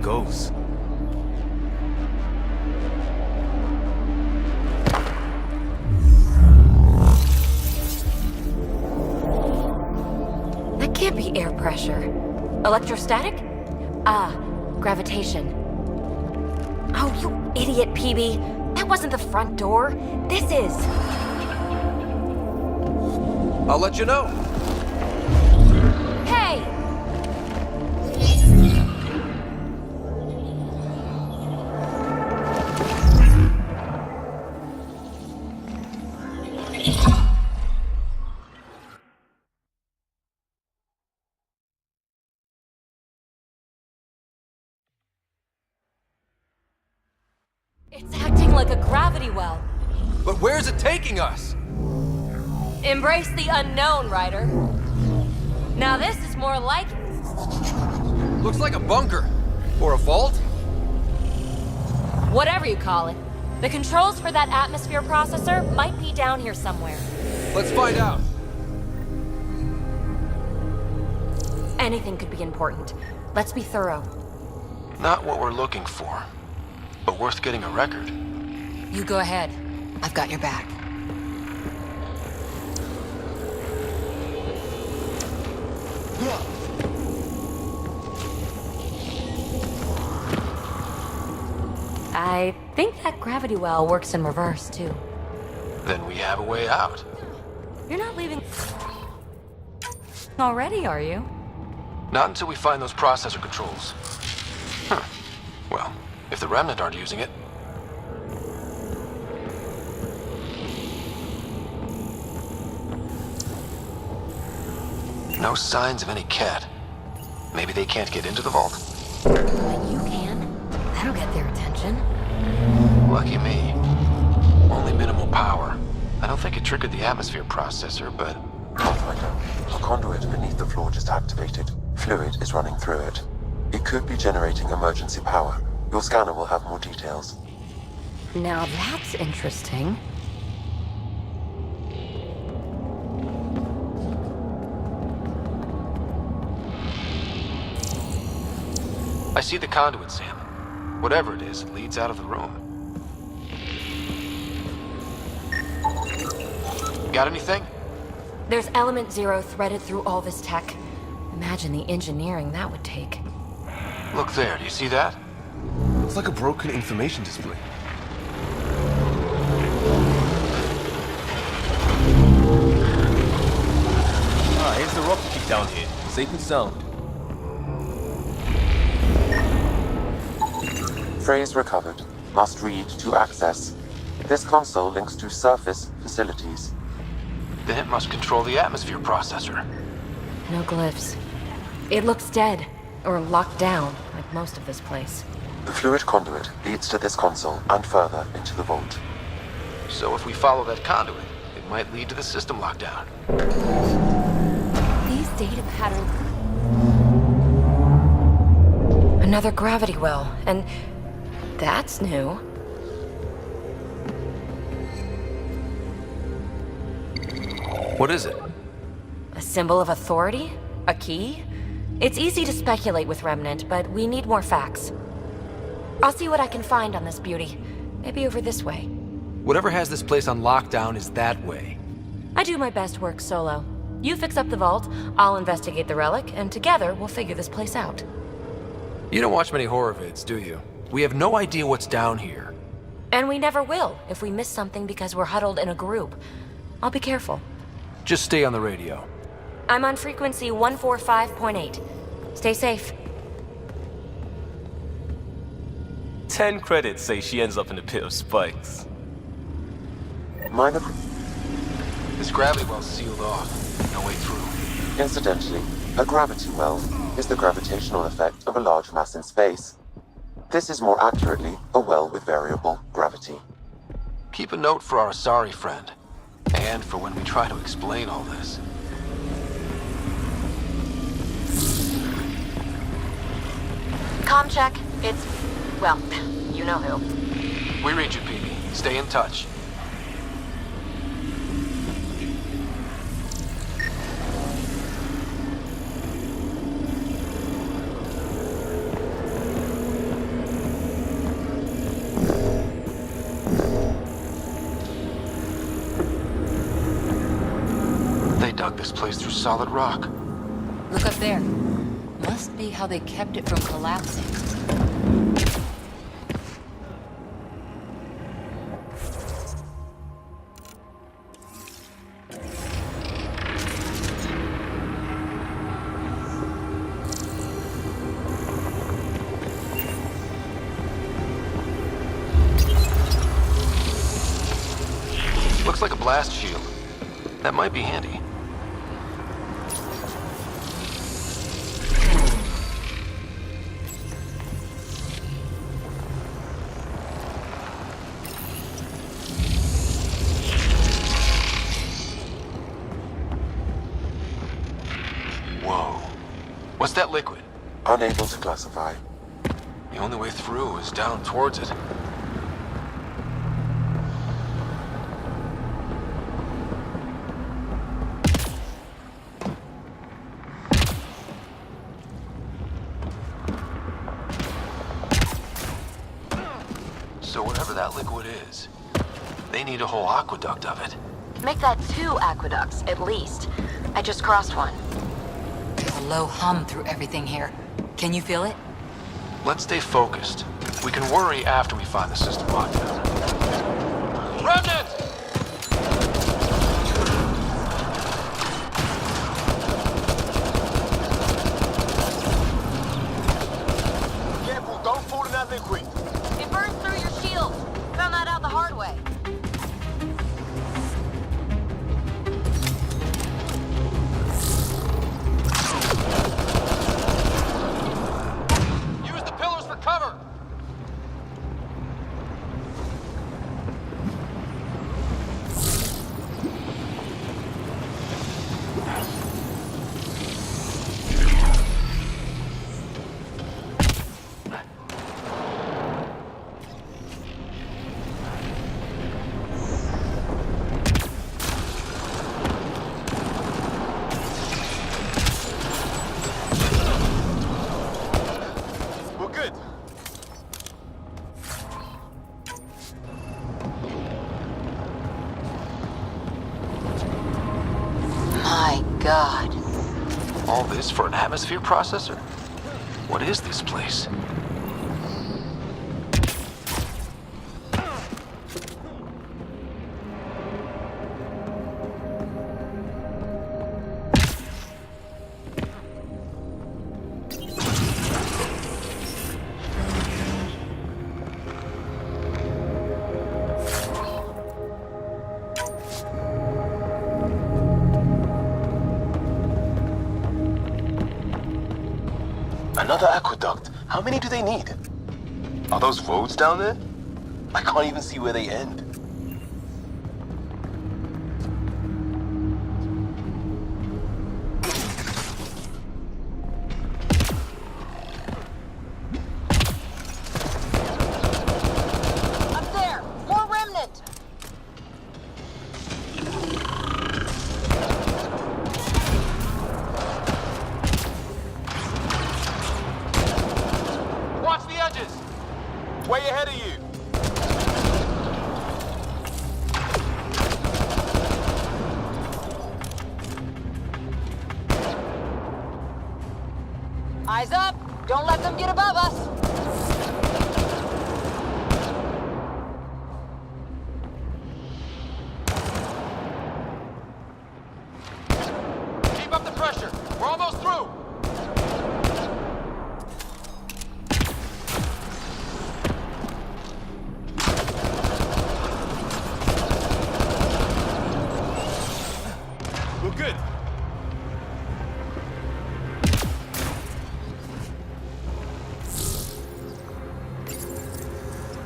goes. That can't be air pressure. Electrostatic? Ah, gravitation. Oh, you idiot, PB. That wasn't the front door. This is. I'll let you know. Hey! It's acting like a gravity well. But where's it taking us? Embrace the unknown, Ryder. Now this is more like it. Looks like a bunker. Or a vault? Whatever you call it. The controls for that atmosphere processor might be down here somewhere. Let's find out. Anything could be important. Let's be thorough. Not what we're looking for, but worth getting a record. You go ahead. I've got your back. I think that gravity well works in reverse, too. Then we have a way out. You're not leaving already, are you? Not until we find those processor controls. Huh. Well, if the Remnant aren't using it. No signs of any cat. Maybe they can't get into the vault. But you can. That'll get their attention. Lucky me. Only minimal power. I don't think it triggered the atmosphere processor, but... Pathfinder, a conduit beneath the floor just activated. Fluid is running through it. It could be generating emergency power. Your scanner will have more details. Now that's interesting. I see the conduit, Sam. Whatever it is, it leads out of the room. Got anything? There's element 0 threaded through all this tech. Imagine the engineering that would take. Look there, do you see that? It's like a broken information display. Ah, here's the rocket key down here. Safe and sound. Phrase recovered. Must read to access. This console links to surface facilities. Then it must control the atmosphere processor. No glyphs. It looks dead, or locked down, like most of this place. The fluid conduit leads to this console and further into the vault. So if we follow that conduit, it might lead to the system lockdown. These data patterns... Another gravity well, and that's new. What is it? A symbol of authority? A key? It's easy to speculate with Remnant, but we need more facts. I'll see what I can find on this beauty. Maybe over this way. Whatever has this place on lockdown is that way. I do my best work solo. You fix up the vault, I'll investigate the relic, and together we'll figure this place out. You don't watch many horror vids, do you? We have no idea what's down here. And we never will if we miss something because we're huddled in a group. I'll be careful. Just stay on the radio. I'm on frequency 145.8. Stay safe. 10 credits say she ends up in a pit of spikes. Minor... This gravity well's sealed off. No way through. Incidentally, a gravity well is the gravitational effect of a large mass in space. This is more accurately a well with variable gravity. Keep a note for our sorry friend. And for when we try to explain all this. Comm check. It's... well, you know who. We read you, PB. Stay in touch. dug this place through solid rock. Look up there. Must be how they kept it from collapsing. Looks like a blast shield. That might be handy. Whoa. What's that liquid? Unable to classify. The only way through is down towards it. So whatever that liquid is, they need a whole aqueduct of it. Make that 2 aqueducts, at least. I just crossed one. There's a low hum through everything here. Can you feel it? Let's stay focused. We can worry after we find the system lockdown. Remnant! Careful, don't fall in that liquid. It burns through your shield. Found that out the hard way. Use the pillars for cover! We're good. My God. All this for an atmosphere processor? What is this place? Another aqueduct. How many do they need? Are those roads down there? I can't even see where they end. Up there! More remnant! Watch the edges! Way ahead of you. Eyes up! Don't let them get above us! Keep up the pressure! We're almost through! We're good.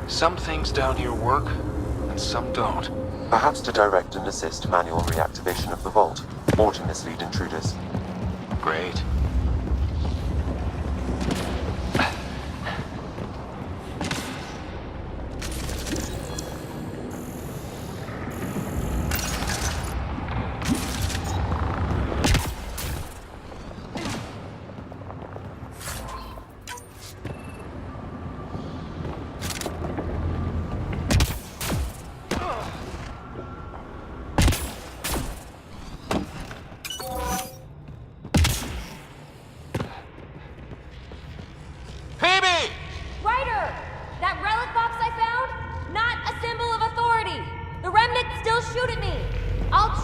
Some things down here work, and some don't. Perhaps to direct and assist manual reactivation of the vault, or to mislead intruders. Great.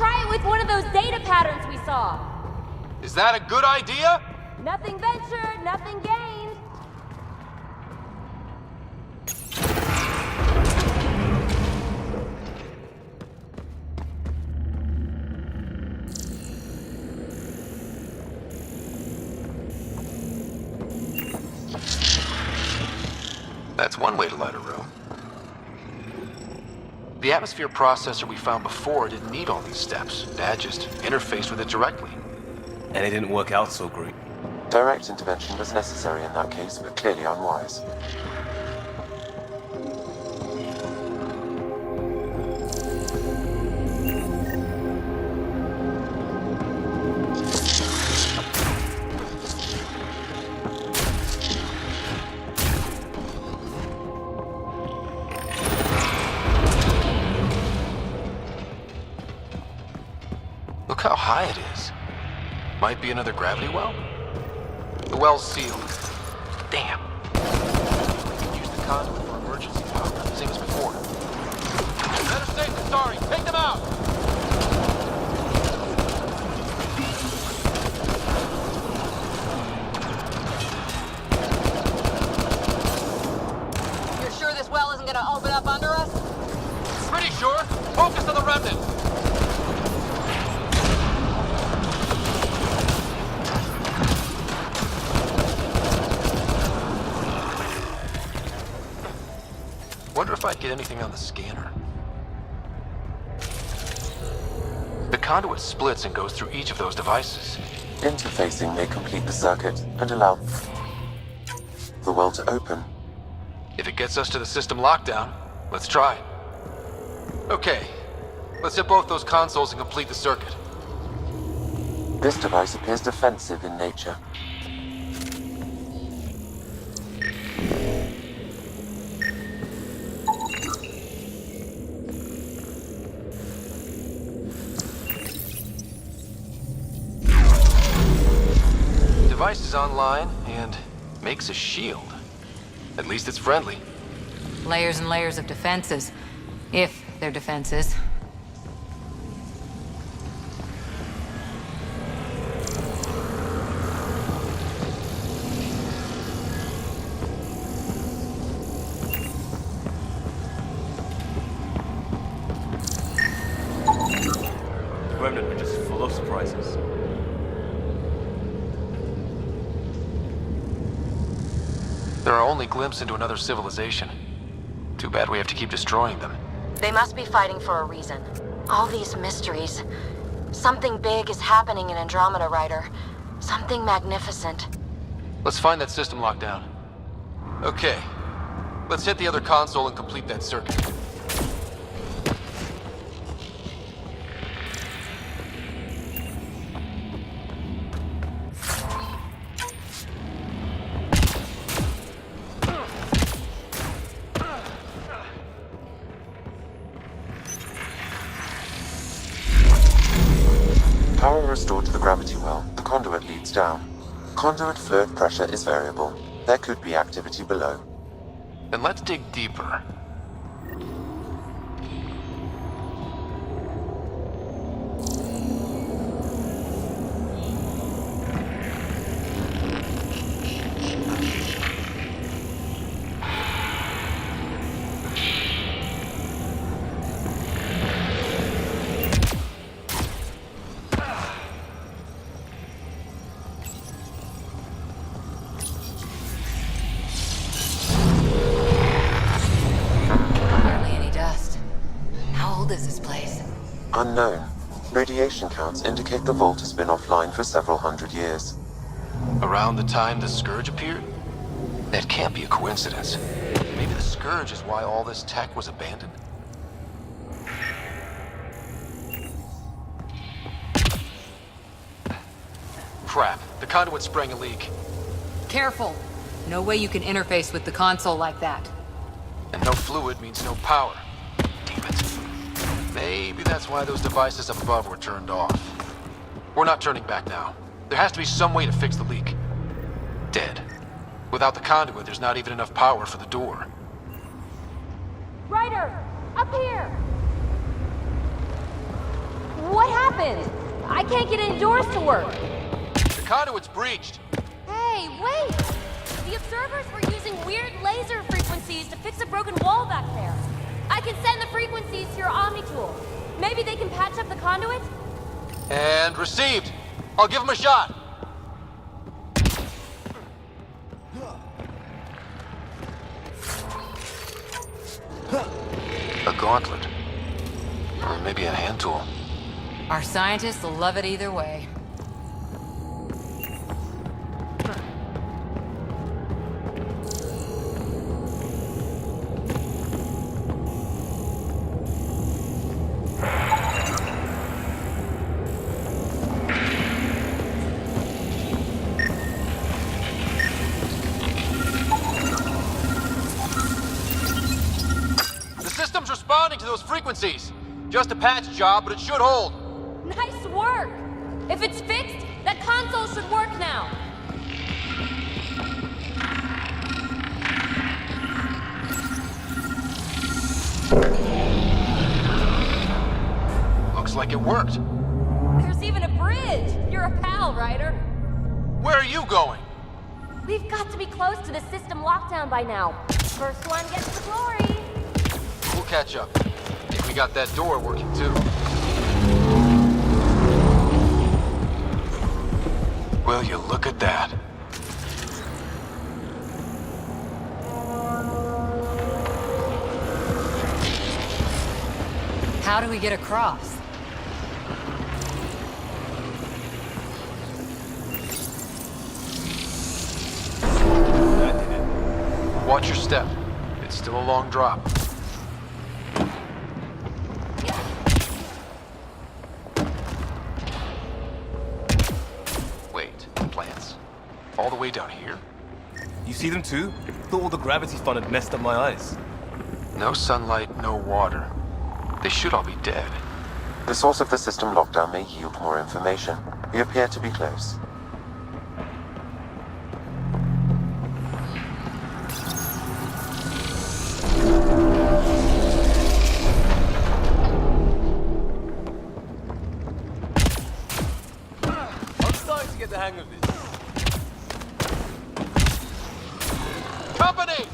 try it with one of those data patterns we saw. Is that a good idea? Nothing ventured, nothing gained. That's one way to light a room. The atmosphere processor we found before didn't need all these steps. Dad just interfaced with it directly. And it didn't work out so great. Direct intervention was necessary in that case, but clearly unwise. Look how high it is. Might be another gravity well? The well's sealed. Damn. We can use the conduit for emergency power, same as before. Better safe than sorry. Take them out! You're sure this well isn't gonna open up under us? Pretty sure. Focus on the remnant. Wonder if I'd get anything on the scanner. The conduit splits and goes through each of those devices. Interfacing may complete the circuit and allow the well to open. If it gets us to the system lockdown, let's try it. Okay, let's hit both those consoles and complete the circuit. This device appears defensive in nature. Device is online and makes a shield. At least it's friendly. Layers and layers of defenses. If they're defenses. The Remnant are just full of surprises. They're our only glimpse into another civilization. Too bad we have to keep destroying them. They must be fighting for a reason. All these mysteries. Something big is happening in Andromeda, Ryder. Something magnificent. Let's find that system lockdown. Okay. Let's hit the other console and complete that circuit. Power restored to the gravity well. The conduit leads down. Conduit fluid pressure is variable. There could be activity below. Then let's dig deeper. Hardly any dust. How old is this place? Unknown. Radiation counts indicate the vault has been offline for several hundred years. Around the time the Scourge appeared? That can't be a coincidence. Maybe the Scourge is why all this tech was abandoned? Crap, the conduit sprang a leak. Careful. No way you can interface with the console like that. And no fluid means no power. Damn it. Maybe that's why those devices up above were turned off. We're not turning back now. There has to be some way to fix the leak. Dead. Without the conduit, there's not even enough power for the door. Ryder! Up here! What happened? I can't get any doors to work. The conduit's breached. Hey, wait! The observers were using weird laser frequencies to fix a broken wall back there. I can send the frequencies to your Omni tool. Maybe they can patch up the conduit? And received. I'll give him a shot. A gauntlet. Or maybe a hand tool. Our scientists will love it either way. The system's responding to those frequencies. Just a patch job, but it should hold. Nice work! If it's fixed, that console should work now. Looks like it worked. There's even a bridge! You're a pal, Ryder. Where are you going? We've got to be close to the system lockdown by now. First one gets the glory. We'll catch up. If we got that door working too. Will you look at that? How do we get across? Watch your step. It's still a long drop. Wait, plants? All the way down here? You see them too? Thought all the gravity fun had messed up my eyes. No sunlight, no water. They should all be dead. The source of the system lockdown may yield more information. We appear to be close. I'm starting to get the hang of this. Company!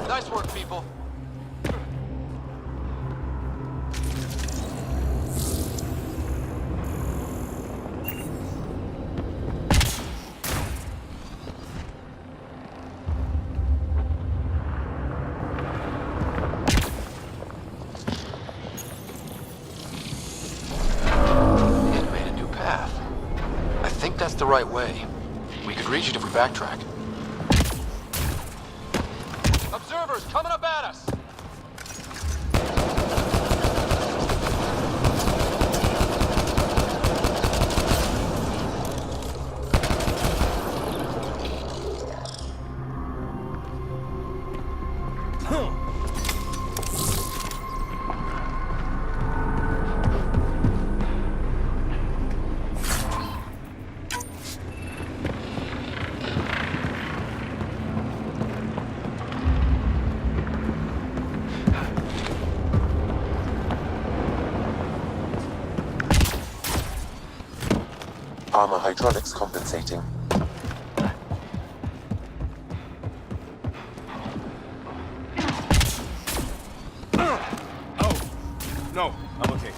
Nice work, people. It made a new path. I think that's the right way. We could reach it if we backtrack. Observers coming up at us! Armor hydraulics compensating. Oh, no, I'm okay.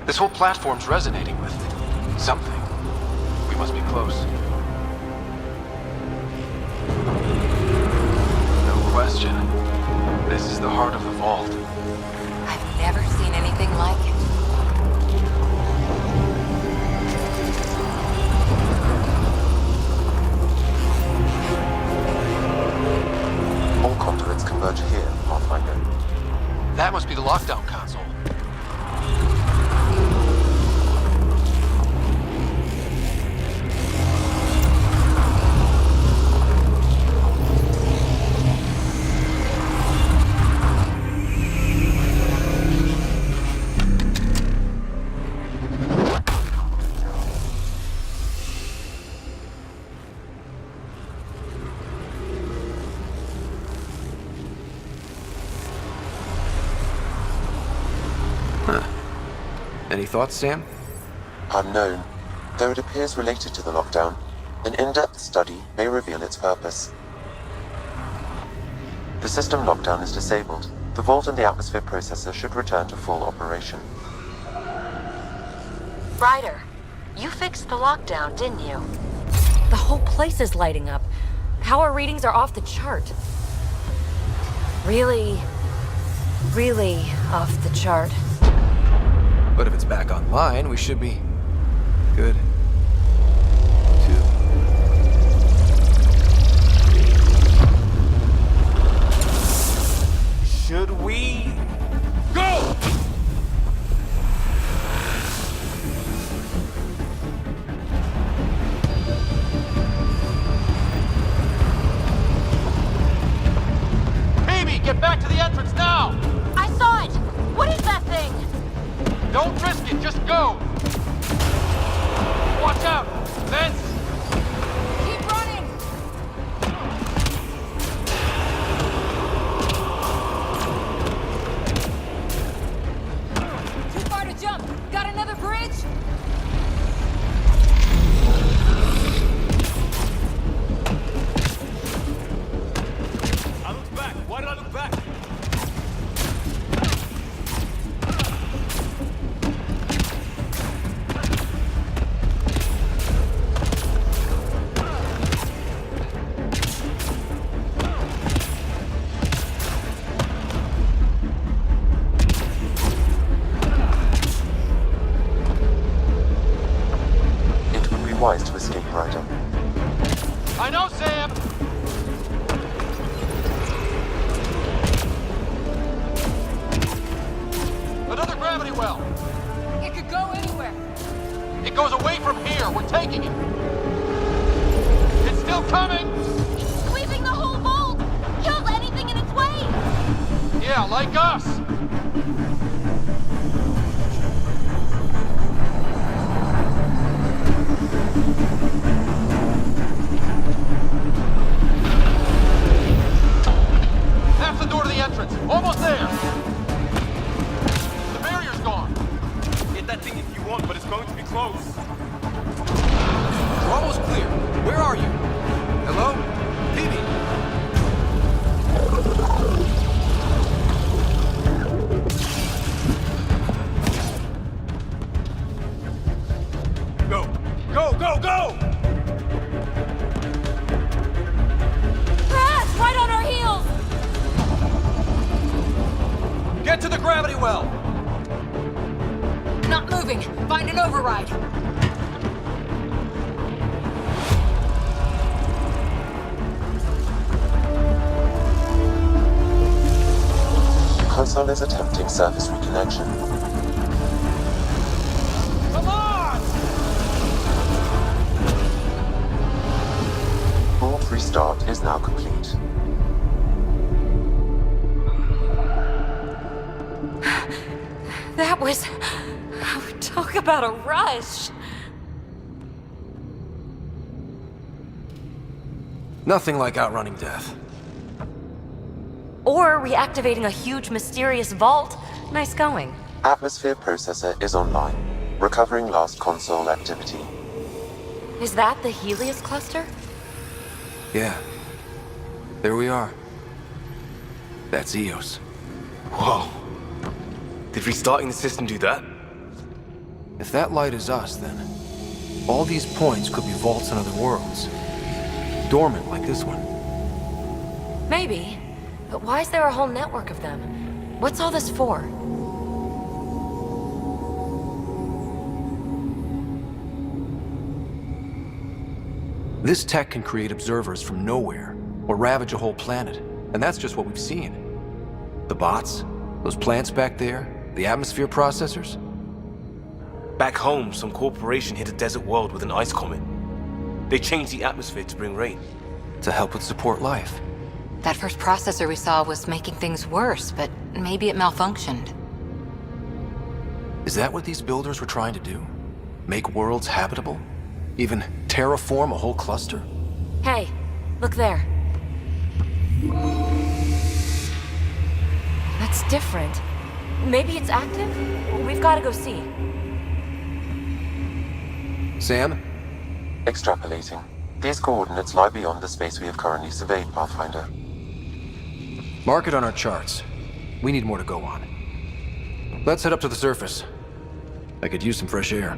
This whole platform's resonating with something. We must be close. No question. This is the heart of the vault. I've never seen anything like it. All conduits converge here, Pathfinder. That must be the lockdown console. Any thoughts, Sam? Unknown. Though it appears related to the lockdown, an in-depth study may reveal its purpose. The system lockdown is disabled. The vault and the atmosphere processor should return to full operation. Ryder, you fixed the lockdown, didn't you? The whole place is lighting up. Power readings are off the chart. Really off the chart. But if it's back online, we should be good too. Should we go? Phoebe, get back to the entrance now! I saw it! What is that thing? Don't risk it, just go! Watch out! Vents! Keep running! Too far to jump! Got another bridge? I looked back. Why did I look back? It would be wise to escape, Ryder. I know, Sam! Another gravity well! It could go anywhere. It goes away from here! We're taking it! It's still coming! It's sweeping the whole vault! Kills anything in its way! Yeah, like us! That's the door to the entrance! Almost there! The barrier's gone! Get that thing if you want, but it's going to be close. We're almost clear. Where are you? Hello? Phoebe? Go! Go, go, go! Ah, it's right on our heels! Get to the gravity well! Not moving. Find an override. Console is attempting surface reconnection. Come on! Vault restart is now complete. That was... Talk about a rush. Nothing like outrunning death. Or reactivating a huge mysterious vault. Nice going. Atmosphere processor is online, recovering last console activity. Is that the Helios cluster? Yeah. There we are. That's Eos. Whoa. Did restarting the system do that? If that light is us, then all these points could be vaults on other worlds. Dormant like this one. Maybe. But why is there a whole network of them? What's all this for? This tech can create observers from nowhere, or ravage a whole planet. And that's just what we've seen. The bots, those plants back there, the atmosphere processors. Back home, some corporation hit a desert world with an ice comet. They changed the atmosphere to bring rain. To help it support life. That first processor we saw was making things worse, but maybe it malfunctioned. Is that what these builders were trying to do? Make worlds habitable? Even terraform a whole cluster? Hey, look there. That's different. Maybe it's active? We've got to go see. Sam? Extrapolating. These coordinates lie beyond the space we have currently surveyed, Pathfinder. Mark it on our charts. We need more to go on. Let's head up to the surface. I could use some fresh air.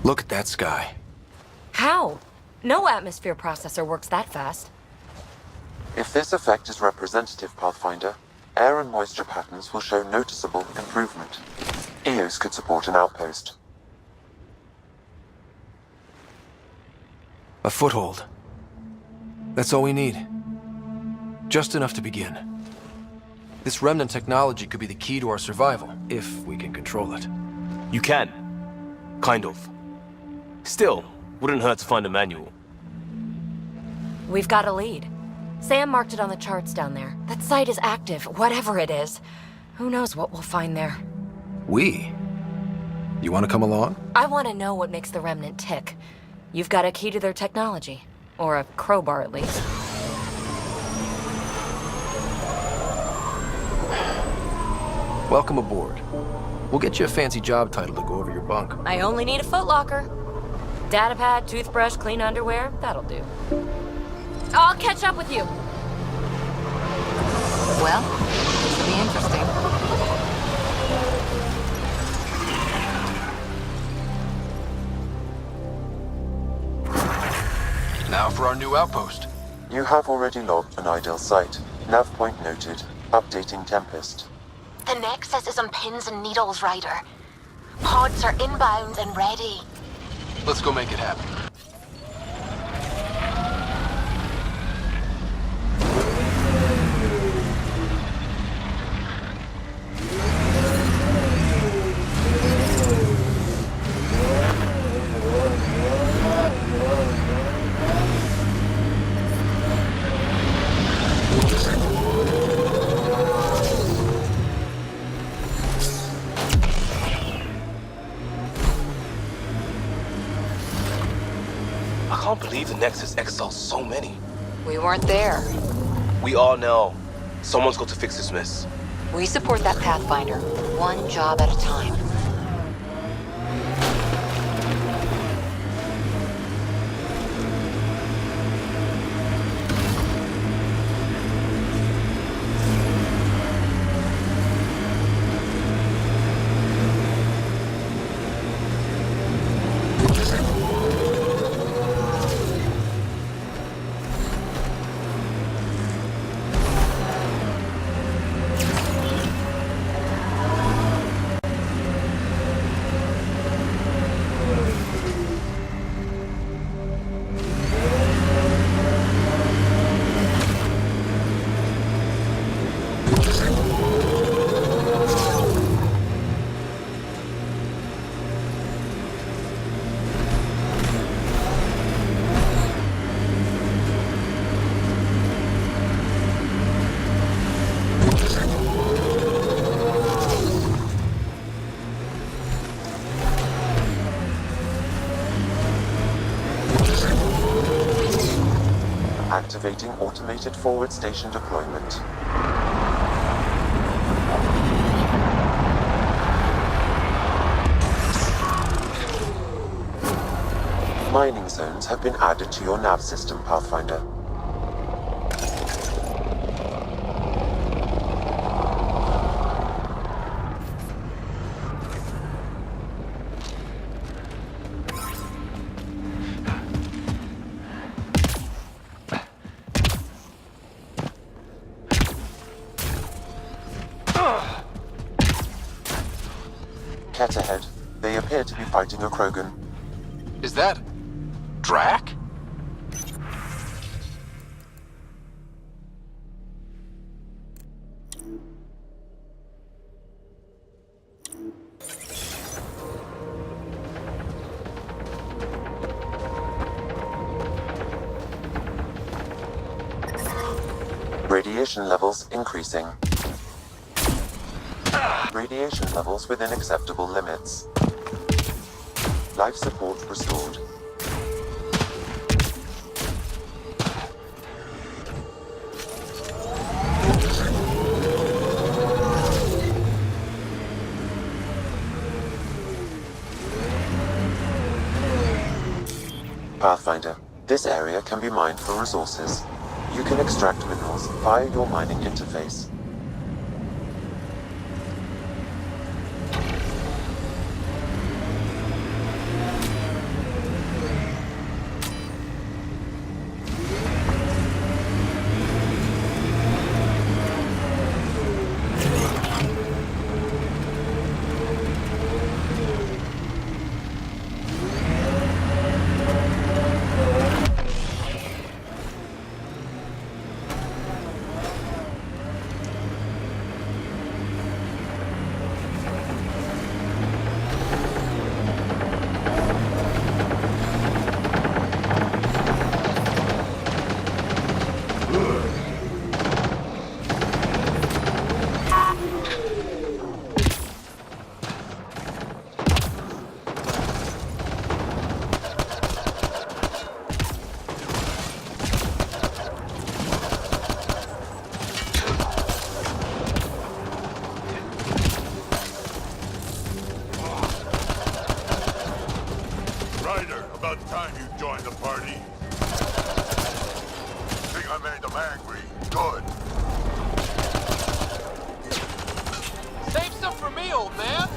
Look at that sky. How? No atmosphere processor works that fast. If this effect is representative, Pathfinder, air and moisture patterns will show noticeable improvement. EOS could support an outpost. A foothold. That's all we need. Just enough to begin. This remnant technology could be the key to our survival, if we can control it. You can. Kind of. Still, wouldn't hurt to find a manual. We've got a lead. Sam marked it on the charts down there. That site is active, whatever it is. Who knows what we'll find there. We? You want to come along? I want to know what makes the Remnant tick. You've got a key to their technology. Or a crowbar, at least. Welcome aboard. We'll get you a fancy job title to go over your bunk. I only need a footlocker. Datapad, toothbrush, clean underwear, that'll do. I'll catch up with you. Well, this will be interesting. Now for our new outpost. You have already logged an ideal site. Nav point noted. Updating Tempest. The Nexus is on pins and needles, Ryder. Pods are inbound and ready. Let's go make it happen. I can't believe the Nexus exiled so many. We weren't there. We are now. Someone's got to fix this mess. We support that Pathfinder, one job at a time. Activating automated forward station deployment. Mining zones have been added to your nav system, Pathfinder. Cat ahead. They appear to be fighting a Krogan. Is that... Drac? Radiation levels increasing. Radiation levels within acceptable limits. Life support restored. Pathfinder, this area can be mined for resources. You can extract minerals via your mining interface. About time you joined the party. Think I made them angry. Good. Save some for me, old man!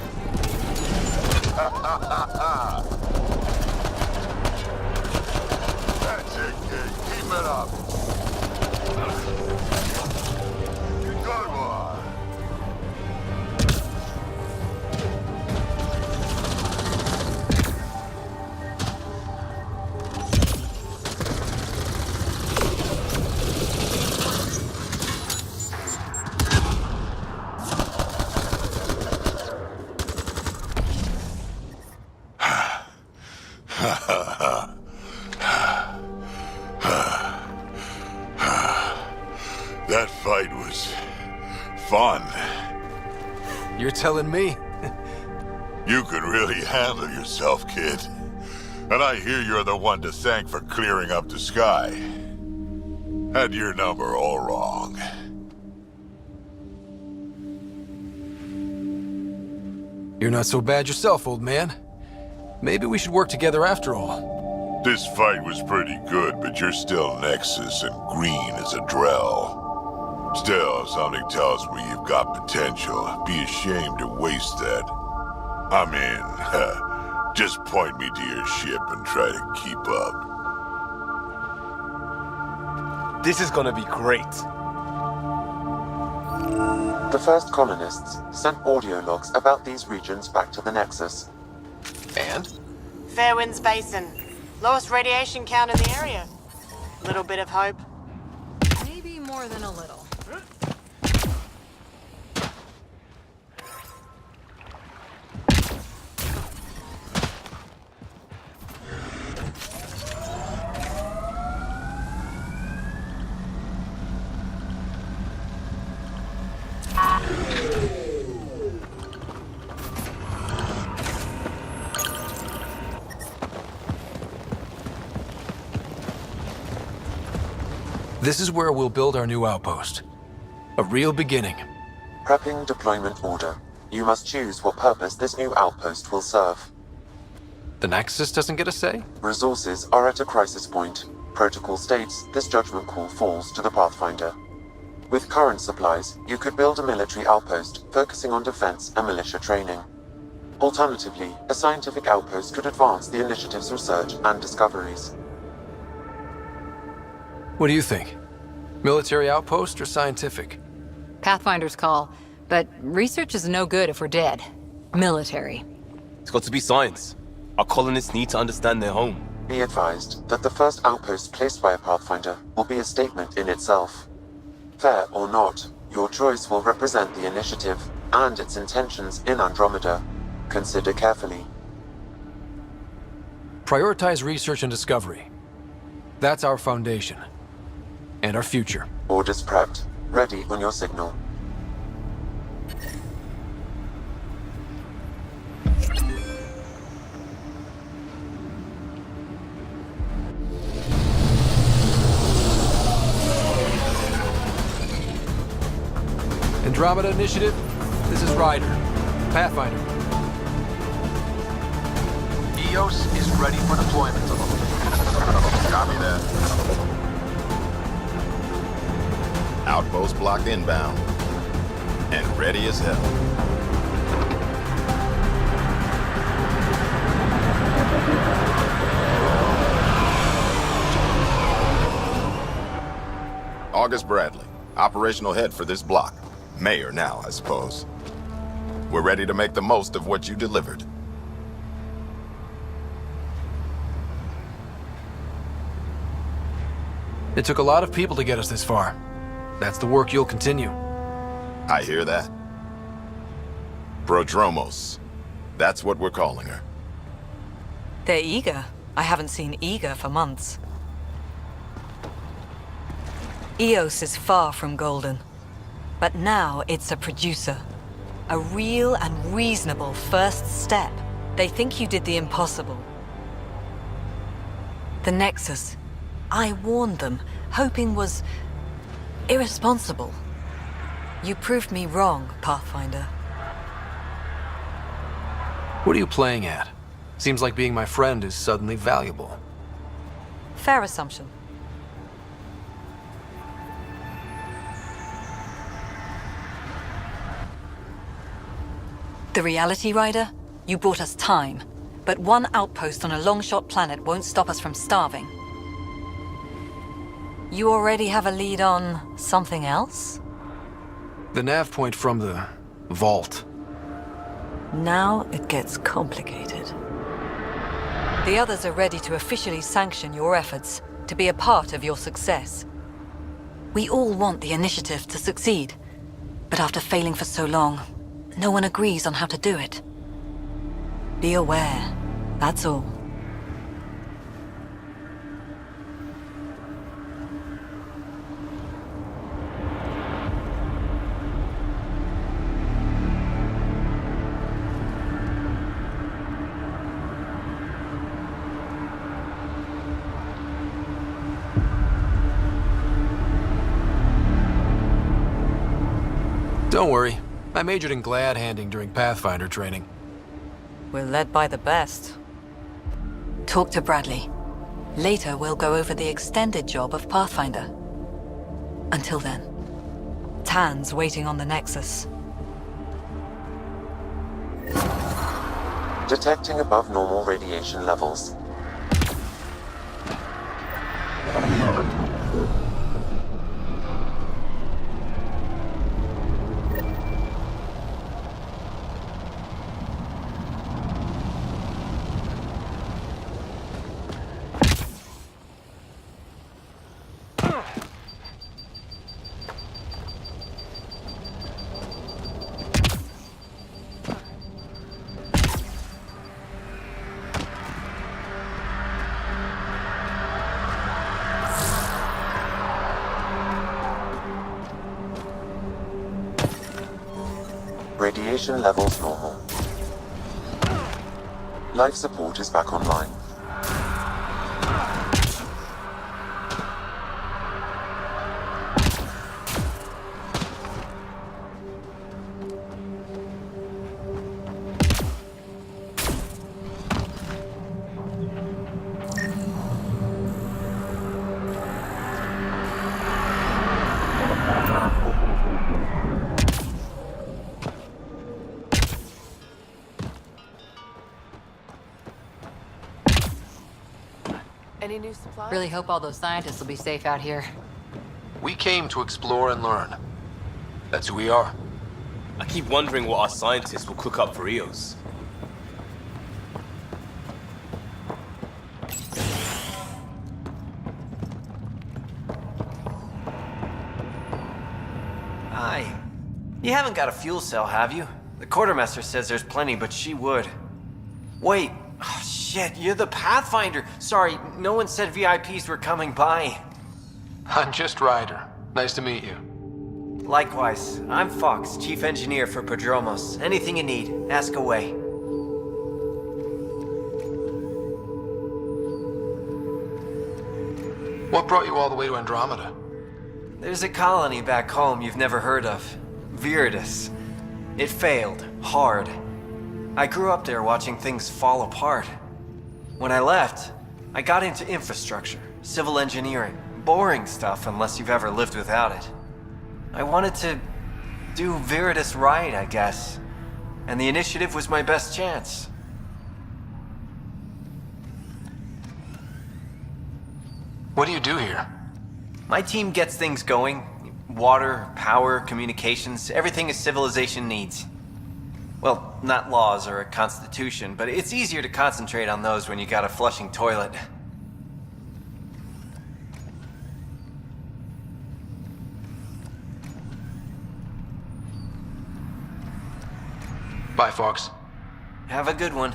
That's it, kid. Keep it up. Good one. That fight was fun. You're telling me? You can really handle yourself, kid. And I hear you're the one to thank for clearing up the sky. Had your number all wrong. You're not so bad yourself, old man. Maybe we should work together after all. This fight was pretty good, but you're still Nexus and green as a Drell. Still, something tells me you've got potential. Be ashamed to waste that. I'm in. Just point me to your ship and try to keep up. This is gonna be great. The first colonists sent audio logs about these regions back to the Nexus. And? Fairwinds Basin. Lowest radiation count in the area. Little bit of hope. Maybe more than a little. This is where we'll build our new outpost. A real beginning. Prepping deployment order. You must choose what purpose this new outpost will serve. The Nexus doesn't get a say? Resources are at a crisis point. Protocol states this judgment call falls to the Pathfinder. With current supplies, you could build a military outpost focusing on defense and militia training. Alternatively, a scientific outpost could advance the initiative's research and discoveries. What do you think? Military outpost or scientific? Pathfinder's call, but research is no good if we're dead. Military. It's got to be science. Our colonists need to understand their home. Be advised that the first outpost placed by a Pathfinder will be a statement in itself. Fair or not, your choice will represent the initiative and its intentions in Andromeda. Consider carefully. Prioritize research and discovery. That's our foundation. And our future. Orders prepped. Ready on your signal. Andromeda Initiative, this is Ryder. Pathfinder. EOS is ready for deployment. Copy that. Outpost blocked inbound. And ready as hell. August Bradley, operational head for this block. Mayor now, I suppose. We're ready to make the most of what you delivered. It took a lot of people to get us this far. That's the work you'll continue. I hear that. Prodromos. That's what we're calling her. They're eager. I haven't seen eager for months. EOS is far from golden. But now it's a producer. A real and reasonable first step. They think you did the impossible. The Nexus. I warned them, hoping was irresponsible. You proved me wrong, Pathfinder. What are you playing at? Seems like being my friend is suddenly valuable. Fair assumption. The Reality Rider? You brought us time. But one outpost on a long-shot planet won't stop us from starving. You already have a lead on something else? The nav point from the vault. Now it gets complicated. The others are ready to officially sanction your efforts, to be a part of your success. We all want the initiative to succeed, but after failing for so long, no one agrees on how to do it. Be aware, that's all. Don't worry. I majored in glad handing during Pathfinder training. We're led by the best. Talk to Bradley. Later, we'll go over the extended job of Pathfinder. Until then, Tan's waiting on the Nexus. Detecting above normal radiation levels. Radiation levels normal. Life support is back online. Any new supplies? Really hope all those scientists will be safe out here. We came to explore and learn. That's who we are. I keep wondering what our scientists will cook up for Eos. Hi. You haven't got a fuel cell, have you? The quartermaster says there's plenty, but she would. Wait. Oh, shit, you're the Pathfinder. Sorry, no one said VIPs were coming by. I'm just Ryder. Nice to meet you. Likewise. I'm Fox, Chief Engineer for Prodromos. Anything you need, ask away. What brought you all the way to Andromeda? There's a colony back home you've never heard of. Viridis. It failed. Hard. I grew up there watching things fall apart. When I left, I got into infrastructure, civil engineering. Boring stuff unless you've ever lived without it. I wanted to do Viridis right, I guess. And the initiative was my best chance. What do you do here? My team gets things going. Water, power, communications, everything a civilization needs. Well, not laws or a constitution, but it's easier to concentrate on those when you got a flushing toilet. Bye, Fox. Have a good one.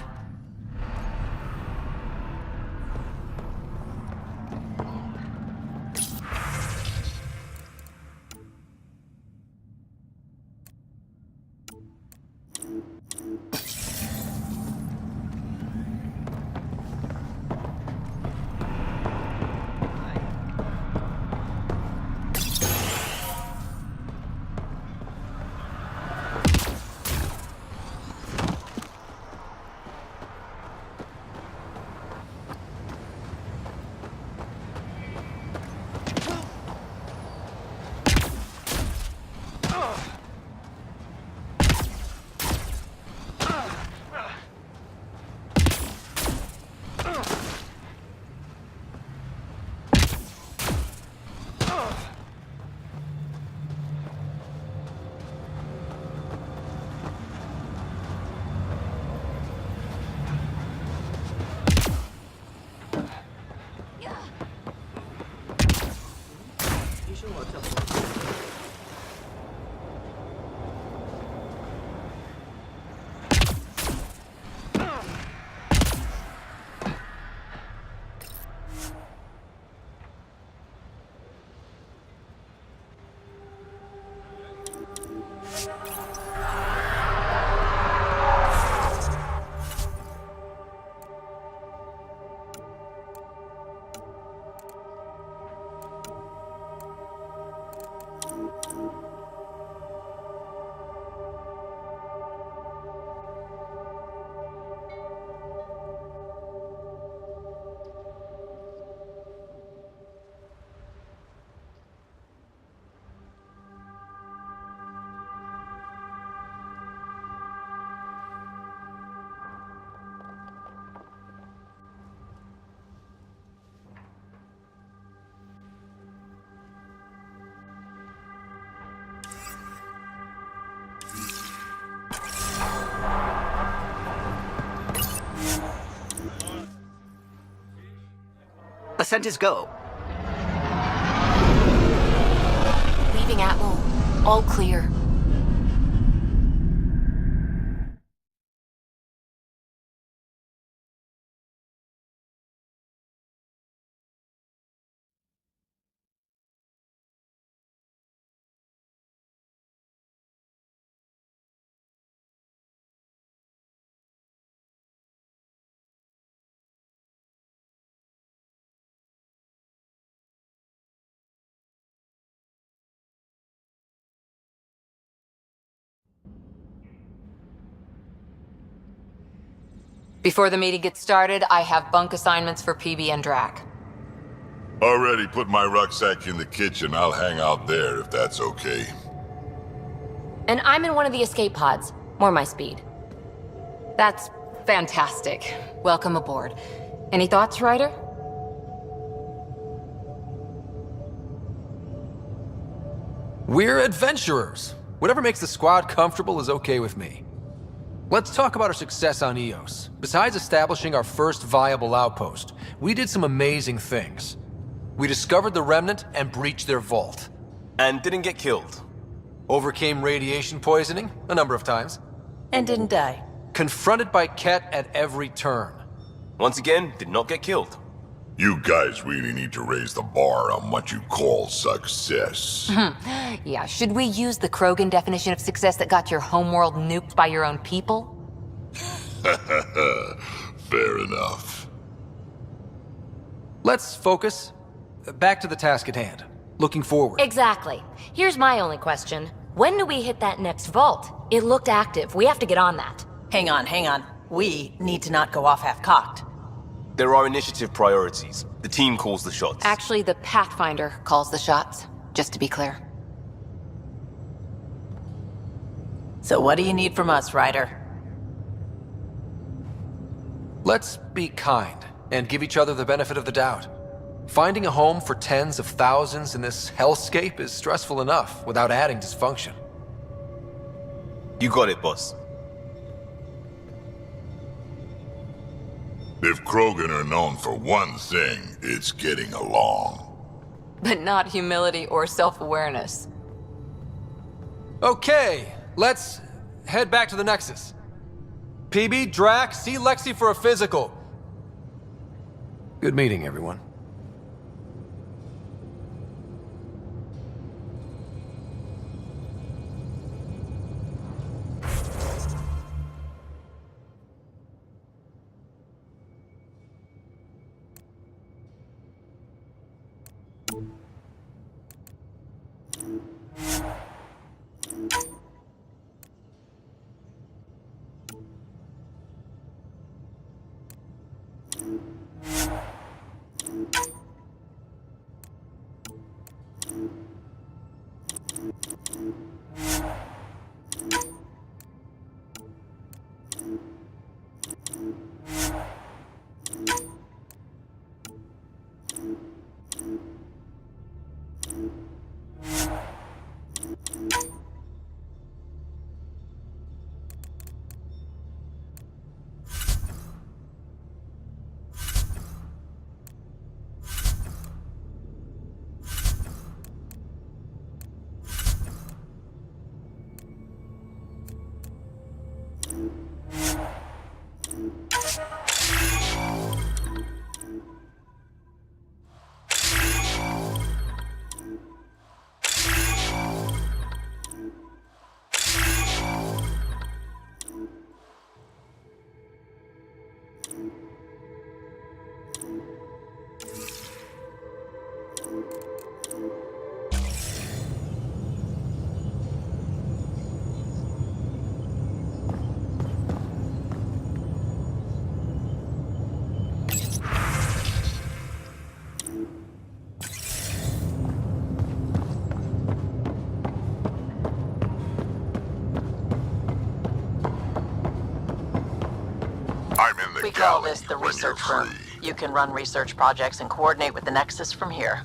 Ascent is go. Leaving Atmo. All clear. Before the meeting gets started, I have bunk assignments for PB and Drac. Already put my rucksack in the kitchen. I'll hang out there if that's okay. And I'm in one of the escape pods. More my speed. That's fantastic. Welcome aboard. Any thoughts, Ryder? We're adventurers. Whatever makes the squad comfortable is okay with me. Let's talk about our success on Eos. Besides establishing our first viable outpost, we did some amazing things. We discovered the Remnant and breached their vault. And didn't get killed. Overcame radiation poisoning a number of times. And didn't die. Confronted by Ket at every turn. Once again, did not get killed. You guys really need to raise the bar on what you call success. Yeah, should we use the Krogan definition of success that got your homeworld nuked by your own people? Fair enough. Let's focus. Back to the task at hand. Looking forward. Exactly. Here's my only question. When do we hit that next vault? It looked active. We have to get on that. Hang on. We need to not go off half-cocked. There are initiative priorities. The team calls the shots. Actually, the Pathfinder calls the shots, just to be clear. So what do you need from us, Ryder? Let's be kind and give each other the benefit of the doubt. Finding a home for tens of thousands in this hellscape is stressful enough without adding dysfunction. You got it, boss. If Krogan are known for one thing, it's getting along. But not humility or self-awareness. Okay, let's head back to the Nexus. PB, Drac, see Lexi for a physical. Good meeting, everyone. We call this the research room. You can run research projects and coordinate with the Nexus from here.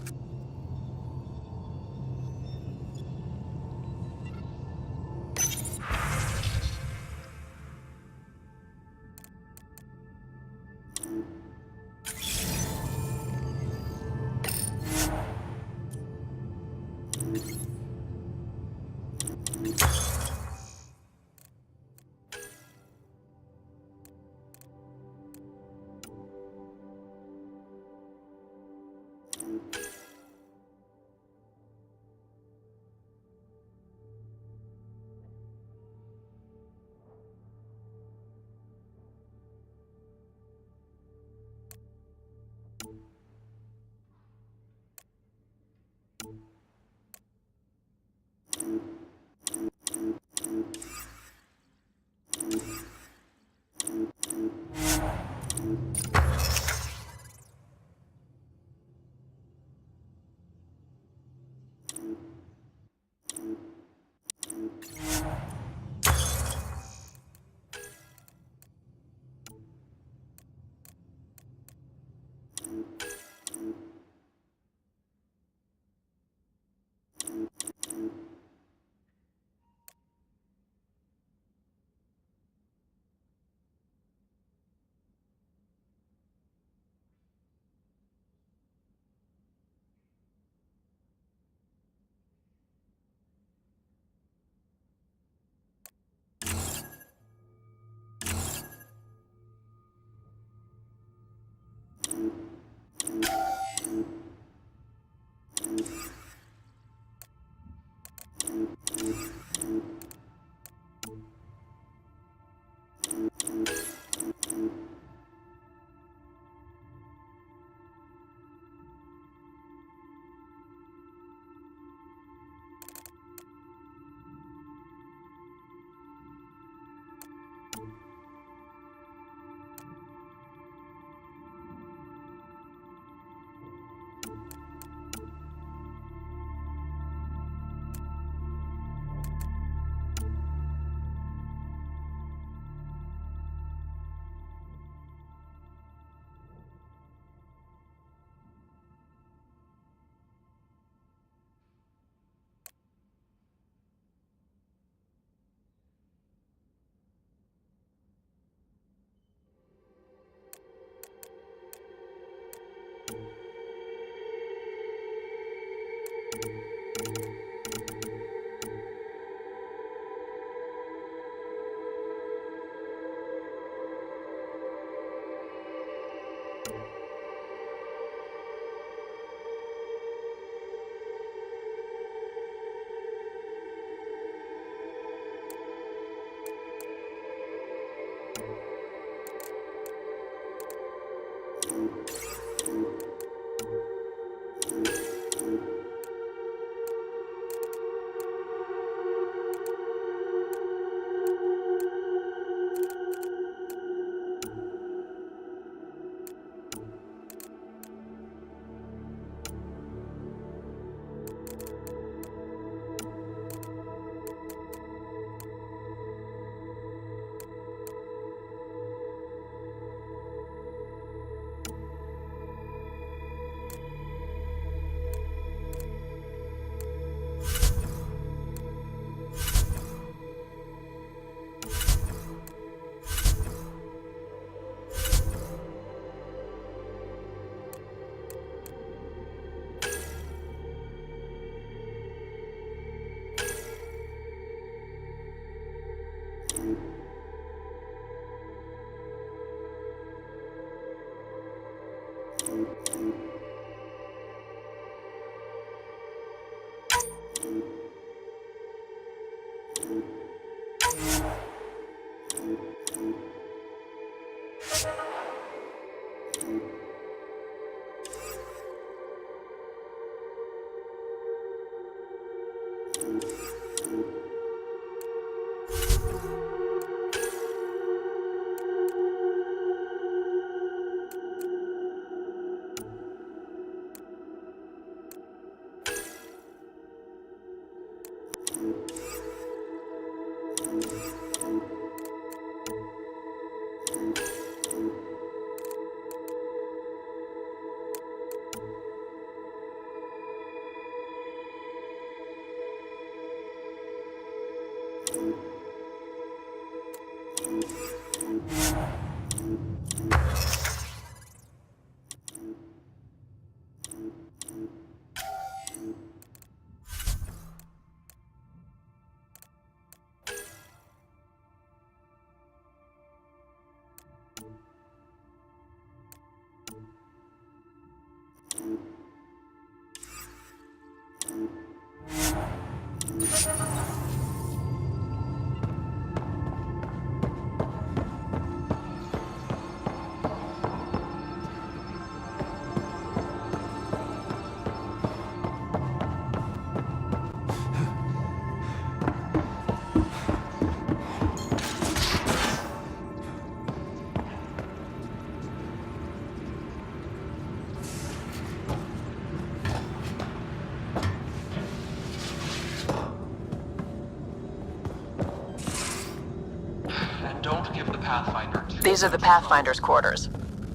These are the Pathfinder's quarters.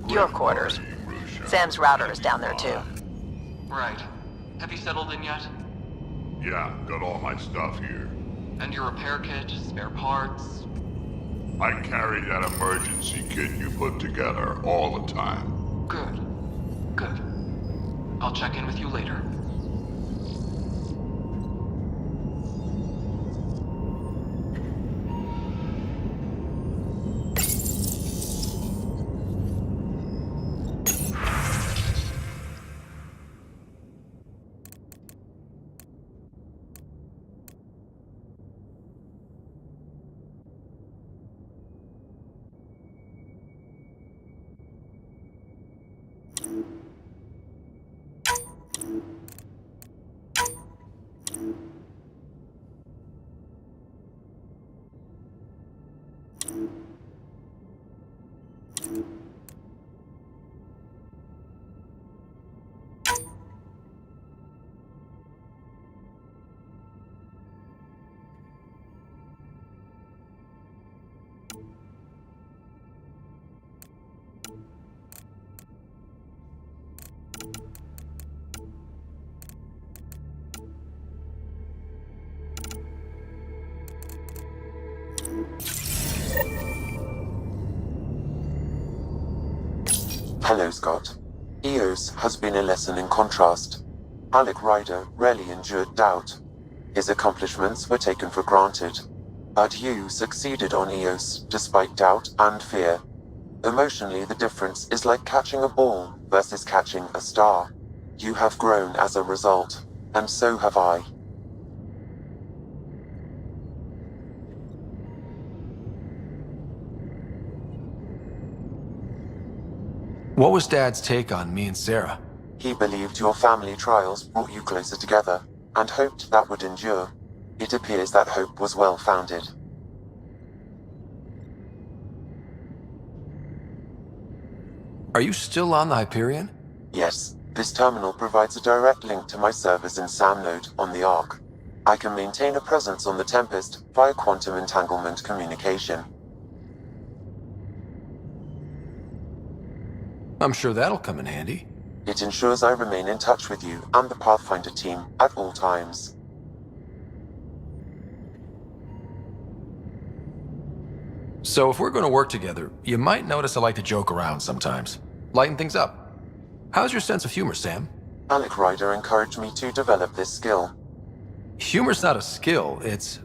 Your quarters. Sam's router is down there too. Right. Have you settled in yet? Yeah, got all my stuff here. And your repair kit, spare parts? I carry that emergency kit you put together all the time. Good. Good. I'll check in with you later. Hello, Scott. EOS has been a lesson in contrast. Alec Ryder rarely endured doubt. His accomplishments were taken for granted. But you succeeded on EOS despite doubt and fear. Emotionally, the difference is like catching a ball versus catching a star. You have grown as a result, and so have I. What was Dad's take on me and Sarah? He believed your family trials brought you closer together, and hoped that would endure. It appears that hope was well-founded. Are you still on the Hyperion? Yes, this terminal provides a direct link to my servers in SAM node on the Ark. I can maintain a presence on the Tempest via quantum entanglement communication. I'm sure that'll come in handy. It ensures I remain in touch with you and the Pathfinder team at all times. So if we're going to work together, you might notice I like to joke around sometimes. Lighten things up. How's your sense of humor, Sam? Alec Ryder encouraged me to develop this skill. Humor's not a skill, it's...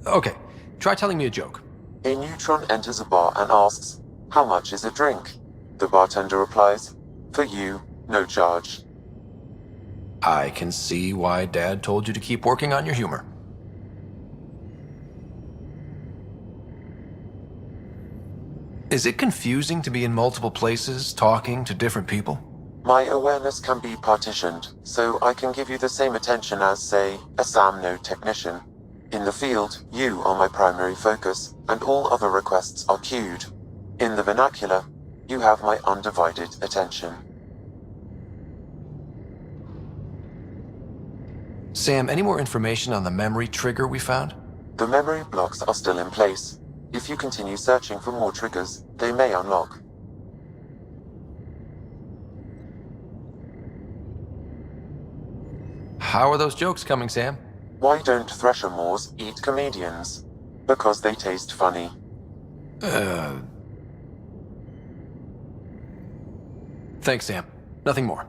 Okay, try telling me a joke. A neutron enters a bar and asks, "How much is a drink?" The bartender replies, "For you, no charge." I can see why Dad told you to keep working on your humor. Is it confusing to be in multiple places, talking to different people? My awareness can be partitioned, so I can give you the same attention as, say, a SAM node technician. In the field, you are my primary focus, and all other requests are queued. In the vernacular, you have my undivided attention. Sam, any more information on the memory trigger we found? The memory blocks are still in place. If you continue searching for more triggers, they may unlock. How are those jokes coming, Sam? Why don't Thresher Moors eat comedians? Because they taste funny. Thanks, Sam. Nothing more.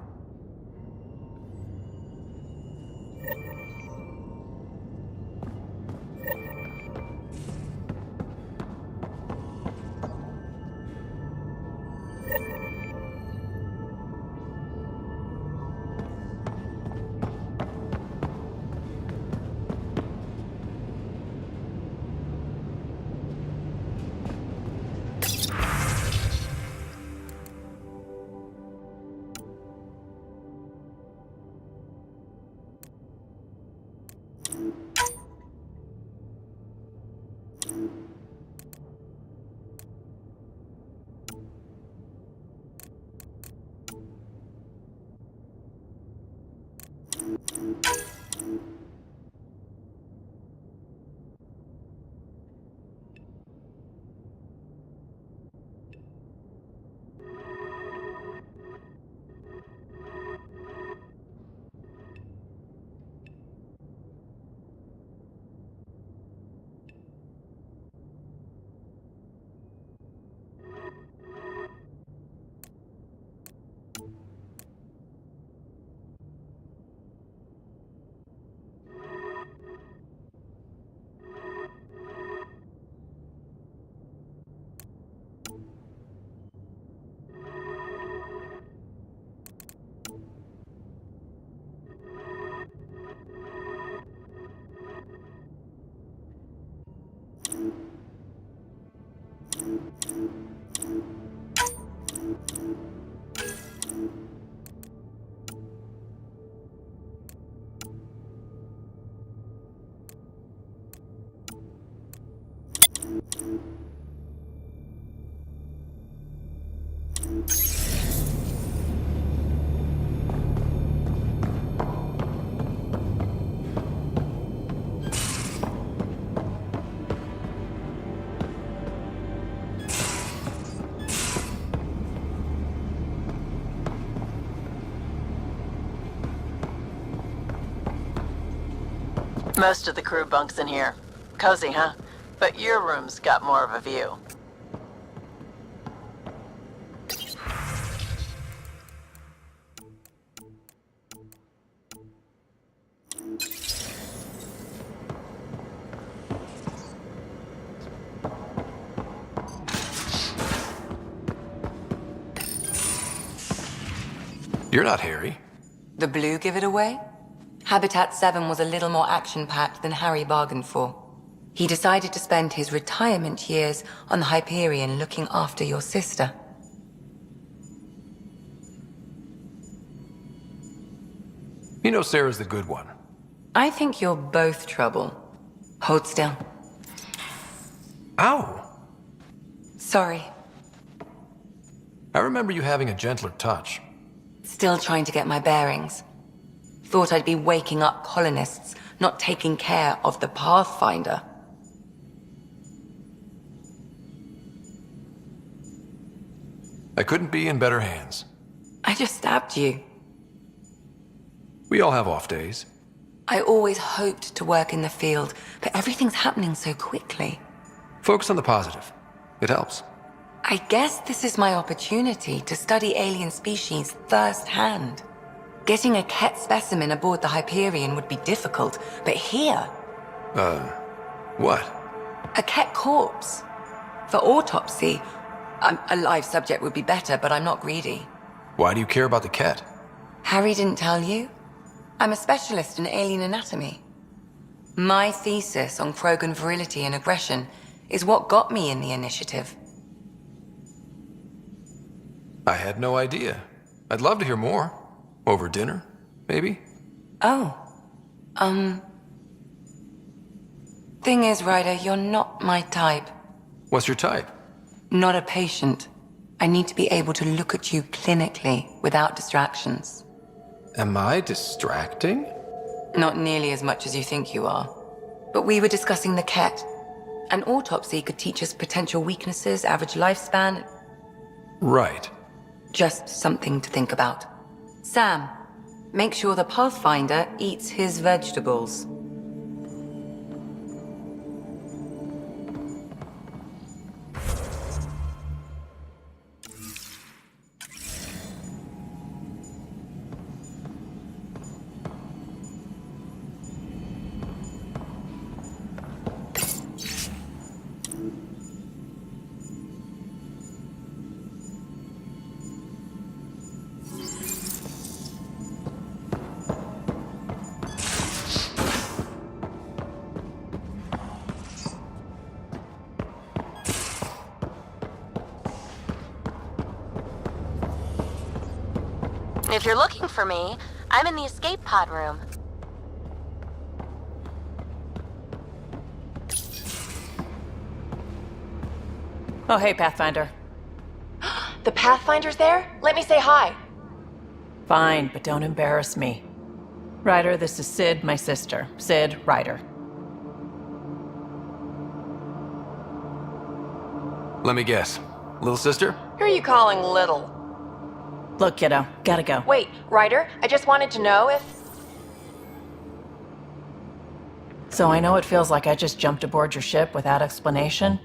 Most of the crew bunks in here. Cozy, huh? But your room's got more of a view. You're not Harry. The blue give it away? Habitat 7 was a little more action-packed than Harry bargained for. He decided to spend his retirement years on the Hyperion looking after your sister. You know Sarah's the good one. I think you're both trouble. Hold still. Ow! Sorry. I remember you having a gentler touch. Still trying to get my bearings. Thought I'd be waking up colonists, not taking care of the Pathfinder. I couldn't be in better hands. I just stabbed you. We all have off days. I always hoped to work in the field, but everything's happening so quickly. Focus on the positive. It helps. I guess this is my opportunity to study alien species firsthand. Getting a Ket specimen aboard the Hyperion would be difficult, but here... What? A Ket corpse. For autopsy, a live subject would be better, but I'm not greedy. Why do you care about the Ket? Harry didn't tell you? I'm a specialist in alien anatomy. My thesis on Krogan virility and aggression is what got me in the initiative. I had no idea. I'd love to hear more. Over dinner, maybe? Oh. Thing is, Ryder, you're not my type. What's your type? Not a patient. I need to be able to look at you clinically without distractions. Am I distracting? Not nearly as much as you think you are. But we were discussing the Ket. An autopsy could teach us potential weaknesses, average lifespan. Right. Just something to think about. Sam, make sure the Pathfinder eats his vegetables. If you're looking for me, I'm in the escape pod room. Oh, hey, Pathfinder. The Pathfinder's there? Let me say hi. Fine, but don't embarrass me. Ryder, this is Sid, my sister. Sid, Ryder. Let me guess. Little sister? Who are you calling little? Look, kiddo, gotta go. Wait, Ryder, I just wanted to know if... So I know it feels like I just jumped aboard your ship without explanation.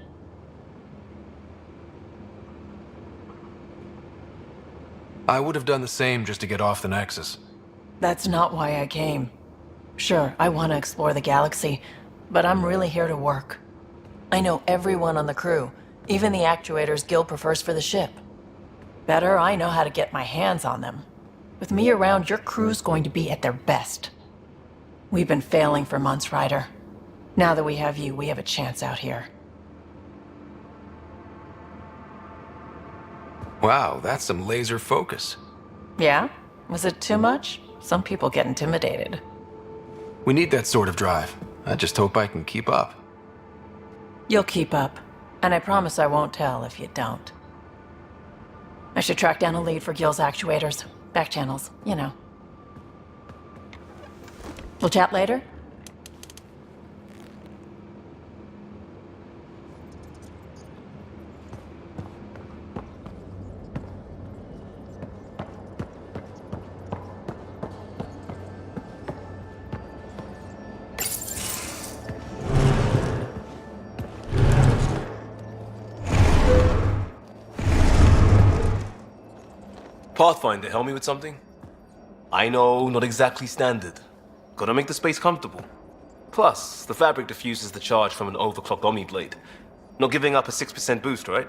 I would have done the same just to get off the Nexus. That's not why I came. Sure, I want to explore the galaxy, but I'm really here to work. I know everyone on the crew, even the actuators Gil prefers for the ship. Better, I know how to get my hands on them. With me around, your crew's going to be at their best. We've been failing for months, Ryder. Now that we have you, we have a chance out here. Wow, that's some laser focus. Yeah? Was it too much? Some people get intimidated. We need that sort of drive. I just hope I can keep up. You'll keep up. And I promise I won't tell if you don't. I should track down a lead for Gil's actuators. Back channels, you know. We'll chat later? Pathfinder, help me with something? I know, not exactly standard. Gotta make the space comfortable. Plus, the fabric diffuses the charge from an overclocked Omni blade. Not giving up a 6% boost, right?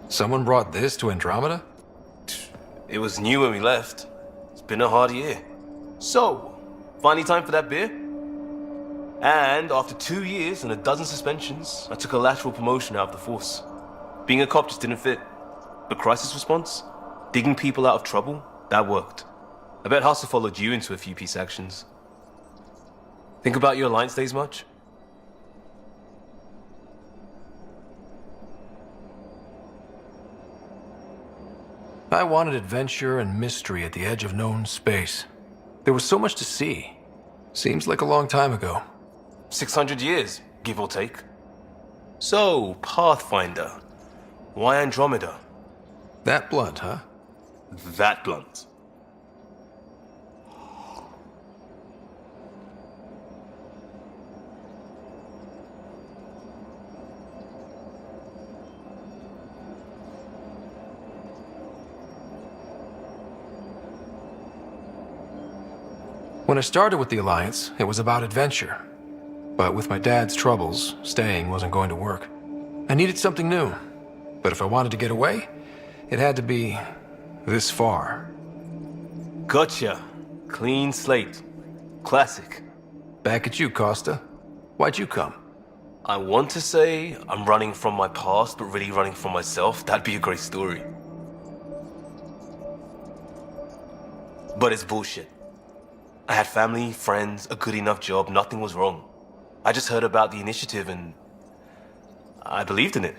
Someone brought this to Andromeda? It was new when we left. It's been a hard year. So, finally time for that beer? And after 2 years and a dozen suspensions, I took a lateral promotion out of the force. Being a cop just didn't fit. But crisis response? Digging people out of trouble? That worked. I bet Hustle followed you into a few peace actions. Think about your Alliance days much? I wanted adventure and mystery at the edge of known space. There was so much to see. Seems like a long time ago. 600 years, give or take. So, Pathfinder. Why Andromeda? That blunt, huh? That blunt. When I started with the Alliance, it was about adventure. But with my dad's troubles, staying wasn't going to work. I needed something new. But if I wanted to get away, it had to be this far. Gotcha. Clean slate. Classic. Back at you, Costa. Why'd you come? I want to say I'm running from my past, but really running from myself. That'd be a great story. But it's bullshit. I had family, friends, a good enough job, nothing was wrong. I just heard about the initiative and I believed in it.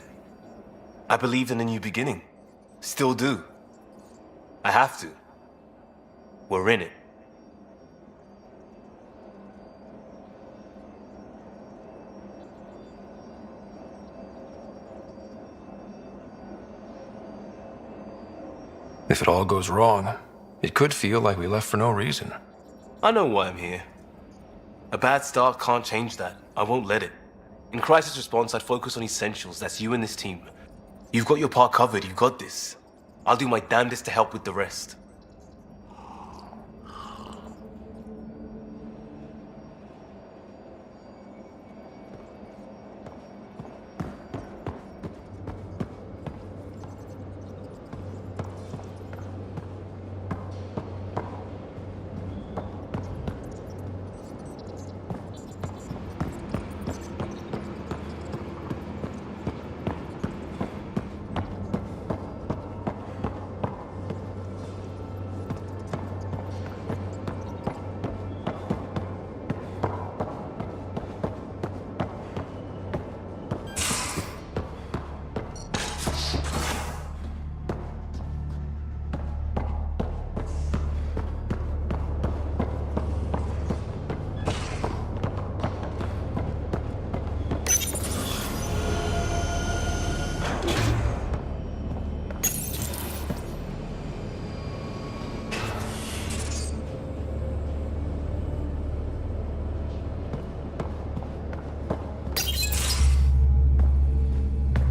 I believed in a new beginning. Still do. I have to. We're in it. If it all goes wrong, it could feel like we left for no reason. I know why I'm here. A bad start can't change that. I won't let it. In crisis response, I'd focus on essentials. That's you and this team. You've got your part covered. You've got this. I'll do my damnedest to help with the rest.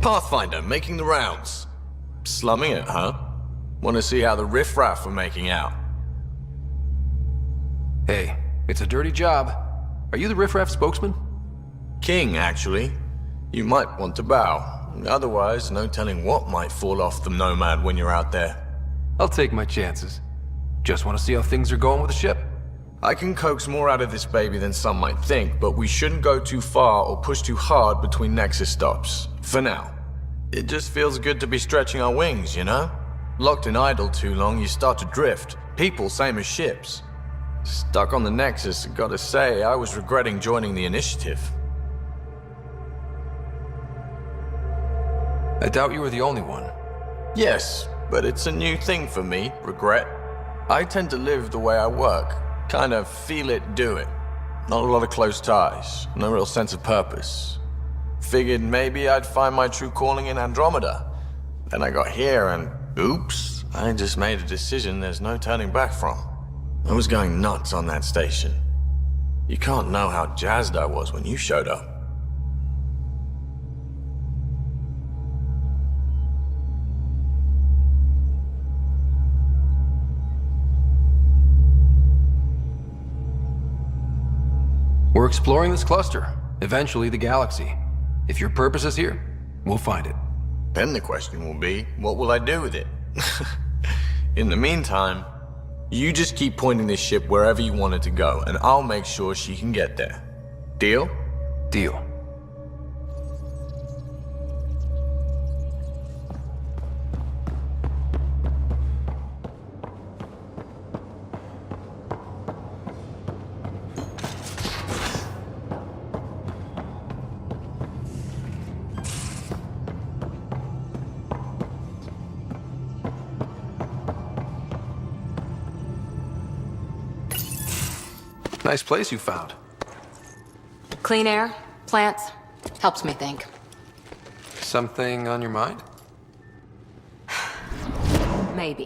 Pathfinder, making the rounds. Slumming it, huh? Want to see how the riffraff are making out? Hey, it's a dirty job. Are you the riffraff spokesman? King, actually. You might want to bow. Otherwise, no telling what might fall off the Nomad when you're out there. I'll take my chances. Just want to see how things are going with the ship. I can coax more out of this baby than some might think, but we shouldn't go too far or push too hard between Nexus stops. For now. It just feels good to be stretching our wings, you know? Locked in idle too long, you start to drift. People, same as ships. Stuck on the Nexus, gotta say, I was regretting joining the initiative. I doubt you were the only one. Yes, but it's a new thing for me, regret. I tend to live the way I work. Kind of feel it, do it. Not a lot of close ties, no real sense of purpose. Figured maybe I'd find my true calling in Andromeda. Then I got here and, oops, I just made a decision there's no turning back from. I was going nuts on that station. You can't know how jazzed I was when you showed up. We're exploring this cluster, eventually the galaxy. If your purpose is here, we'll find it. Then the question will be, what will I do with it? In the meantime, you just keep pointing this ship wherever you want it to go, and I'll make sure she can get there. Deal? Deal. Nice place you found. Clean air, plants, helps me think. Something on your mind? Maybe.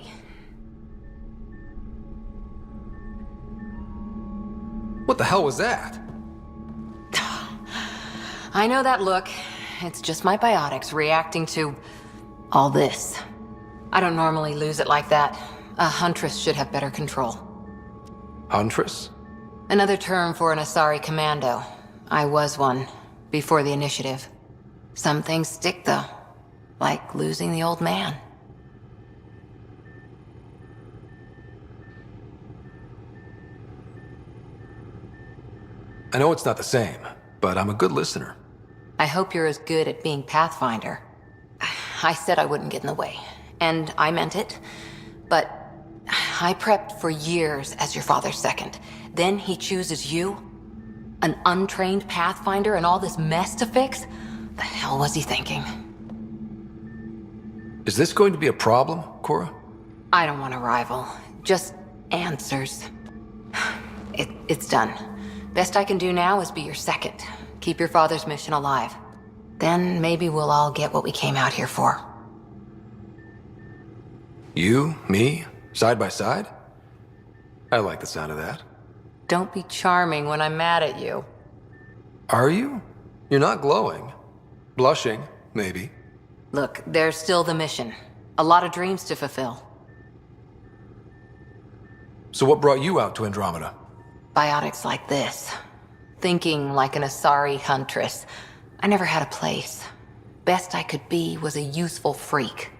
What the hell was that? I know that look. It's just my biotics reacting to all this. I don't normally lose it like that. A huntress should have better control. Huntress? Another term for an Asari commando. I was one, before the initiative. Some things stick, though. Like losing the old man. I know it's not the same, but I'm a good listener. I hope you're as good at being Pathfinder. I said I wouldn't get in the way, and I meant it. But I prepped for years as your father's second. Then he chooses you? An untrained Pathfinder and all this mess to fix? The hell was he thinking? Is this going to be a problem, Cora? I don't want a rival. Just answers. It's done. Best I can do now is be your second. Keep your father's mission alive. Then maybe we'll all get what we came out here for. You, me, side by side? I like the sound of that. Don't be charming when I'm mad at you. Are you? You're not glowing. Blushing, maybe. Look, there's still the mission. A lot of dreams to fulfill. So what brought you out to Andromeda? Biotics like this. Thinking like an Asari huntress. I never had a place. Best I could be was a useful freak.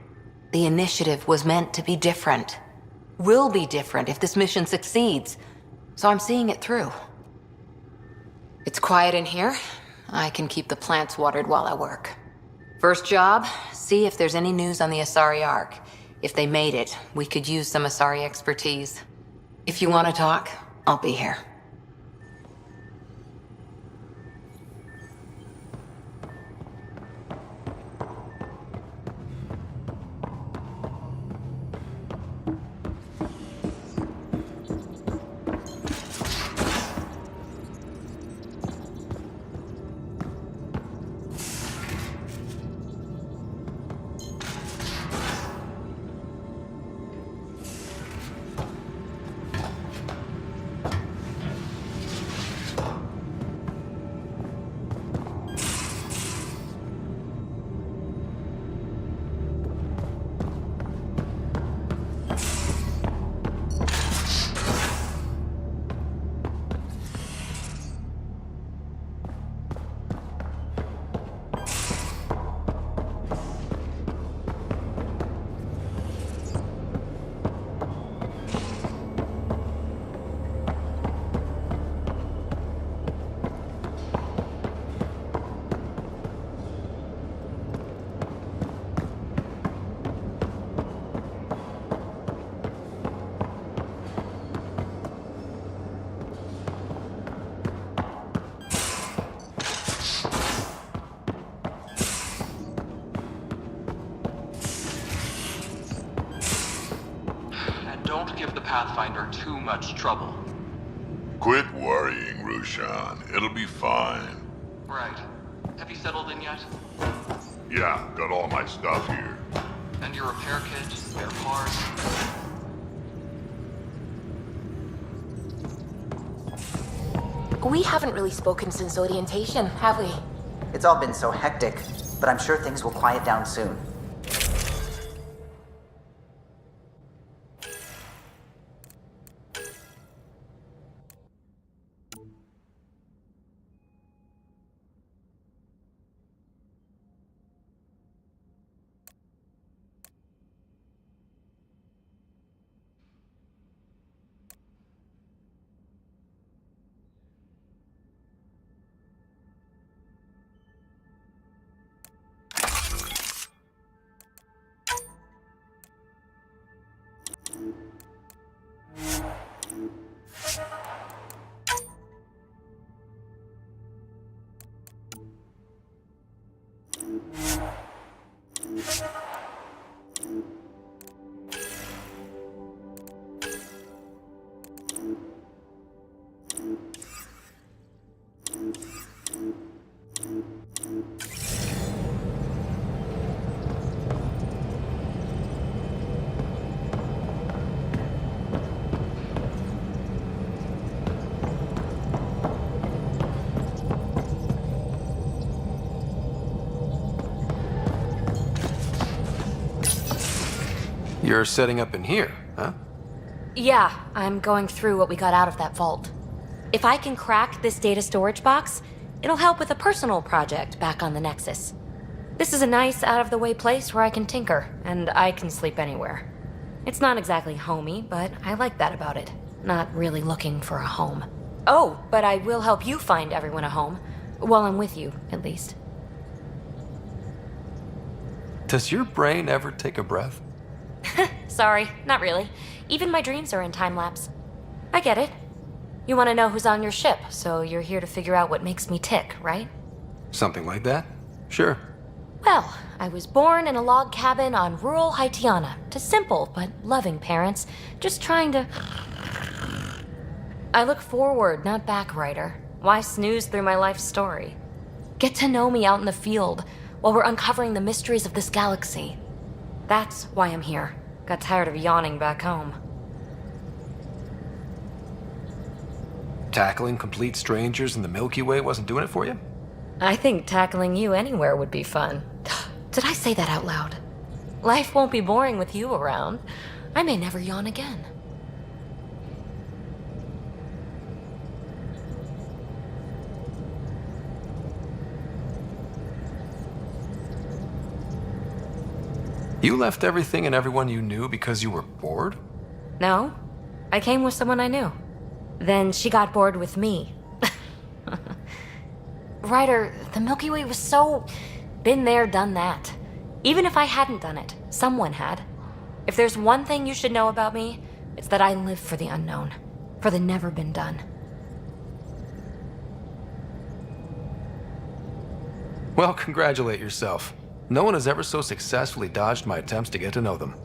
The initiative was meant to be different. Will be different if this mission succeeds. So I'm seeing it through. It's quiet in here. I can keep the plants watered while I work. First job, see if there's any news on the Asari Ark. If they made it, we could use some Asari expertise. If you want to talk, I'll be here. Pathfinder too much trouble. Quit worrying, Roshan. It'll be fine. Right. Have you settled in yet? Yeah, got all my stuff here. And your repair kit, spare parts? We haven't really spoken since orientation, have we? It's all been so hectic, but I'm sure things will quiet down soon. You're setting up in here, huh? Yeah, I'm going through what we got out of that vault. If I can crack this data storage box, it'll help with a personal project back on the Nexus. This is a nice, out-of-the-way place where I can tinker, and I can sleep anywhere. It's not exactly homey, but I like that about it. Not really looking for a home. Oh, but I will help you find everyone a home. While I'm with you, at least. Does your brain ever take a breath? Sorry, not really. Even my dreams are in time-lapse. I get it. You want to know who's on your ship, so you're here to figure out what makes me tick, right? Something like that? Sure. Well, I was born in a log cabin on rural Haitiana to simple but loving parents, just trying to... I look forward, not back, Ryder. Why snooze through my life story? Get to know me out in the field while we're uncovering the mysteries of this galaxy. That's why I'm here. Got tired of yawning back home. Tackling complete strangers in the Milky Way wasn't doing it for you? I think tackling you anywhere would be fun. Did I say that out loud? Life won't be boring with you around. I may never yawn again. You left everything and everyone you knew because you were bored? No, I came with someone I knew. Then she got bored with me. Ryder, the Milky Way was so... been there, done that. Even if I hadn't done it, someone had. If there's one thing you should know about me, it's that I live for the unknown. For the never been done. Well, congratulate yourself. No one has ever so successfully dodged my attempts to get to know them.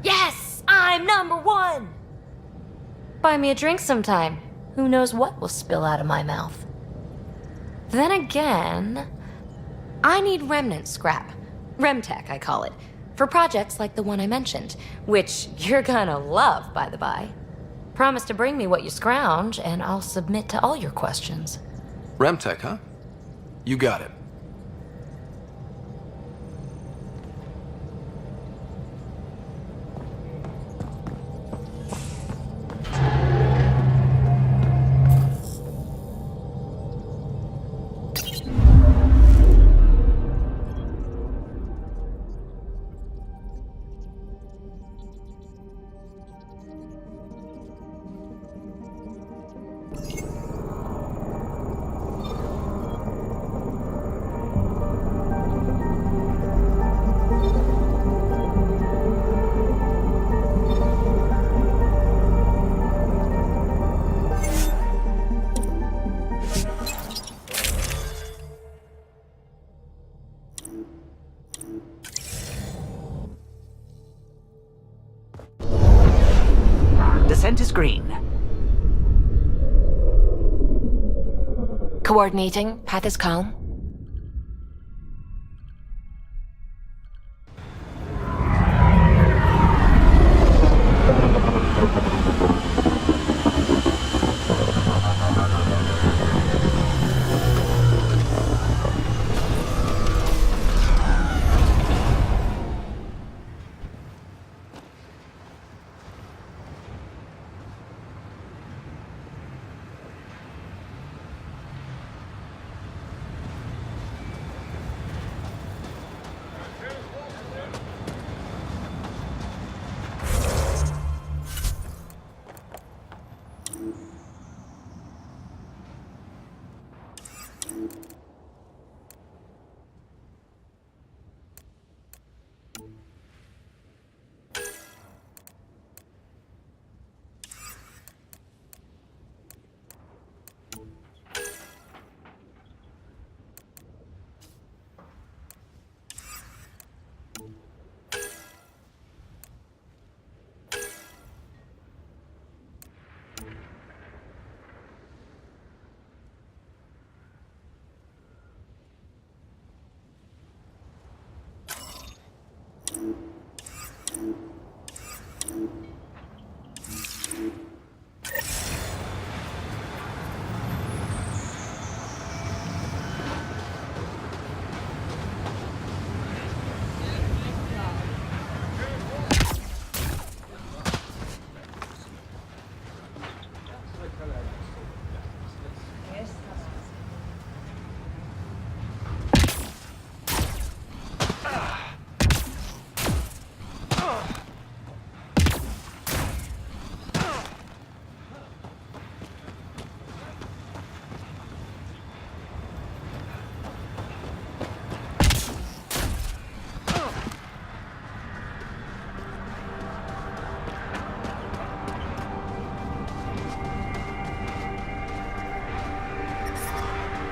Yes! I'm #1! Buy me a drink sometime. Who knows what will spill out of my mouth. Then again, I need remnant scrap. Remtech, I call it. For projects like the one I mentioned, which you're gonna love, by the by. Promise to bring me what you scrounge, and I'll submit to all your questions. Remtech, huh? You got it. Descent is green. Coordinating. Path is calm.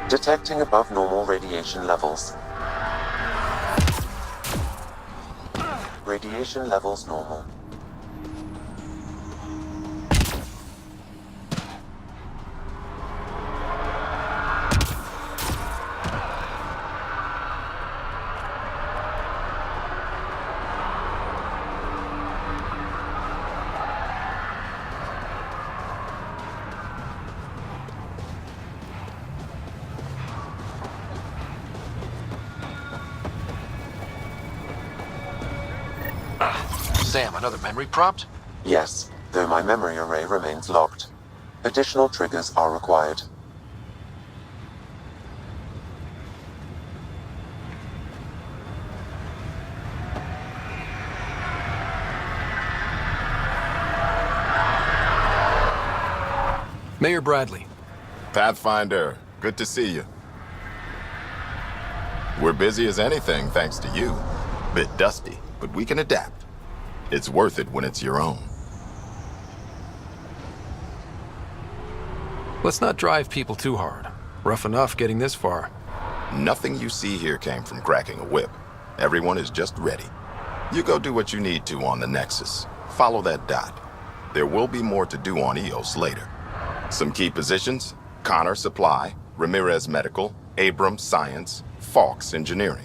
Detecting above normal radiation levels. Radiation levels normal. Sam, another memory prompt? Yes, though my memory array remains locked. Additional triggers are required. Mayor Bradley. Pathfinder, good to see you. We're busy as anything thanks to you. Bit dusty, but we can adapt. It's worth it when it's your own. Let's not drive people too hard. Rough enough getting this far. Nothing you see here came from cracking a whip. Everyone is just ready. You go do what you need to on the Nexus. Follow that dot. There will be more to do on EOS later. Some key positions: Connor Supply, Ramirez Medical, Abrams Science, Fawkes Engineering.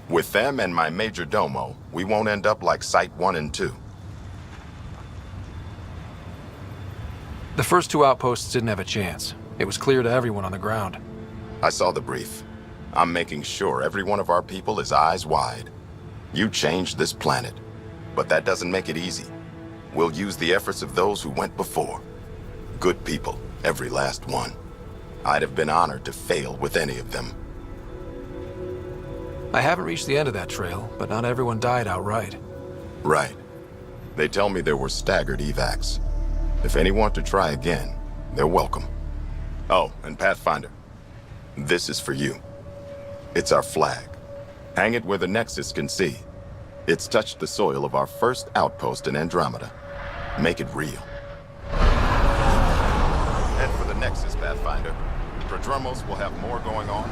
With them and my major domo, we won't end up like Site 1 and 2. The first two outposts didn't have a chance. It was clear to everyone on the ground. I saw the brief. I'm making sure every one of our people is eyes wide. You changed this planet, but that doesn't make it easy. We'll use the efforts of those who went before. Good people, every last one. I'd have been honored to fail with any of them. I haven't reached the end of that trail, but not everyone died outright. Right. They tell me there were staggered evacs. If any want to try again, they're welcome. Oh, and Pathfinder, this is for you. It's our flag. Hang it where the Nexus can see. It's touched the soil of our first outpost in Andromeda. Make it real. And for the Nexus, Pathfinder, Prodromos will have more going on.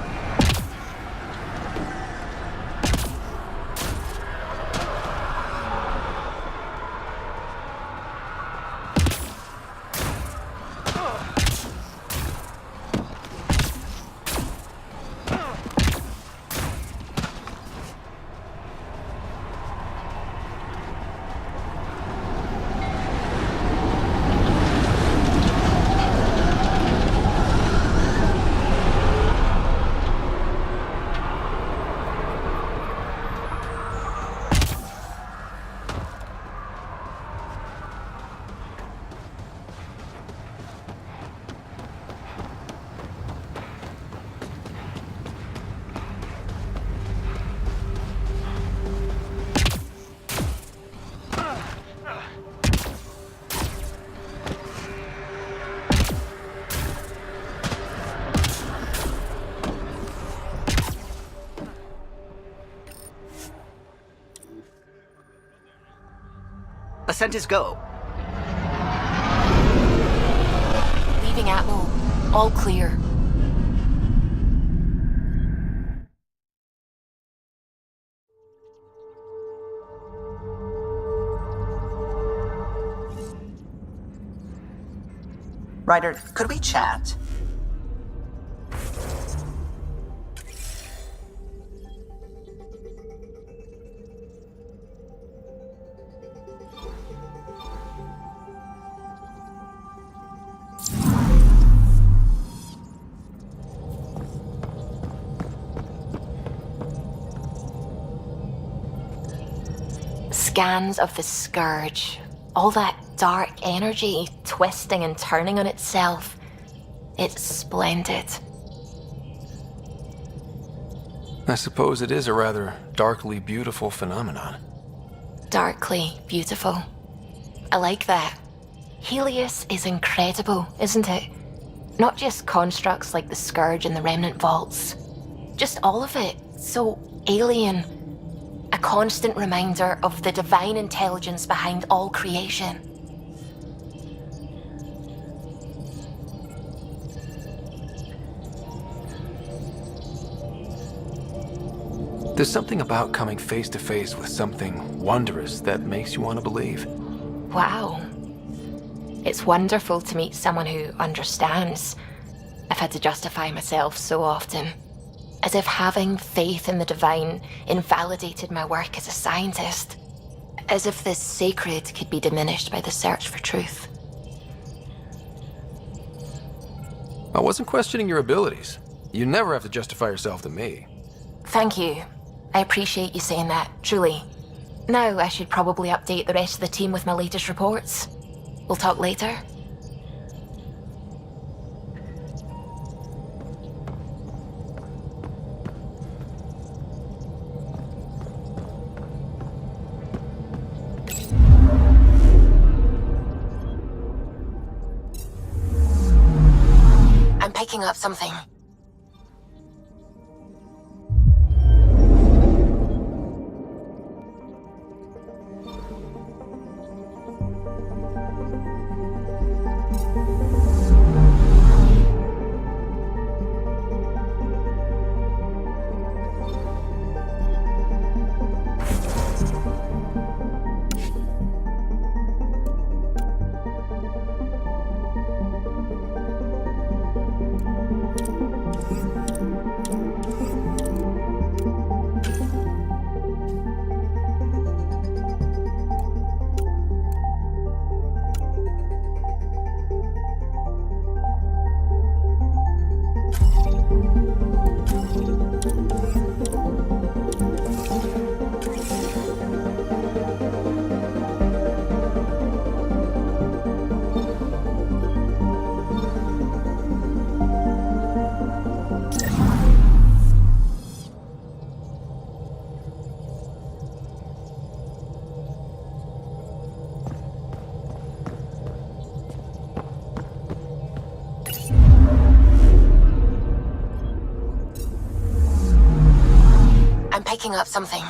Ascent is go. Leaving Atmo. All clear. Ryder, could we chat? Scans of the Scourge. All that dark energy twisting and turning on itself. It's splendid. I suppose it is a rather darkly beautiful phenomenon. Darkly beautiful. I like that. Helios is incredible, isn't it? Not just constructs like the Scourge and the Remnant Vaults. Just all of it. So alien. A constant reminder of the divine intelligence behind all creation. There's something about coming face to face with something wondrous that makes you want to believe. Wow. It's wonderful to meet someone who understands. I've had to justify myself so often. As if having faith in the divine invalidated my work as a scientist. As if this sacred could be diminished by the search for truth. I wasn't questioning your abilities. You never have to justify yourself to me. Thank you. I appreciate you saying that, truly. Now I should probably update the rest of the team with my latest reports. We'll talk later. I'm picking up something. Picking up something.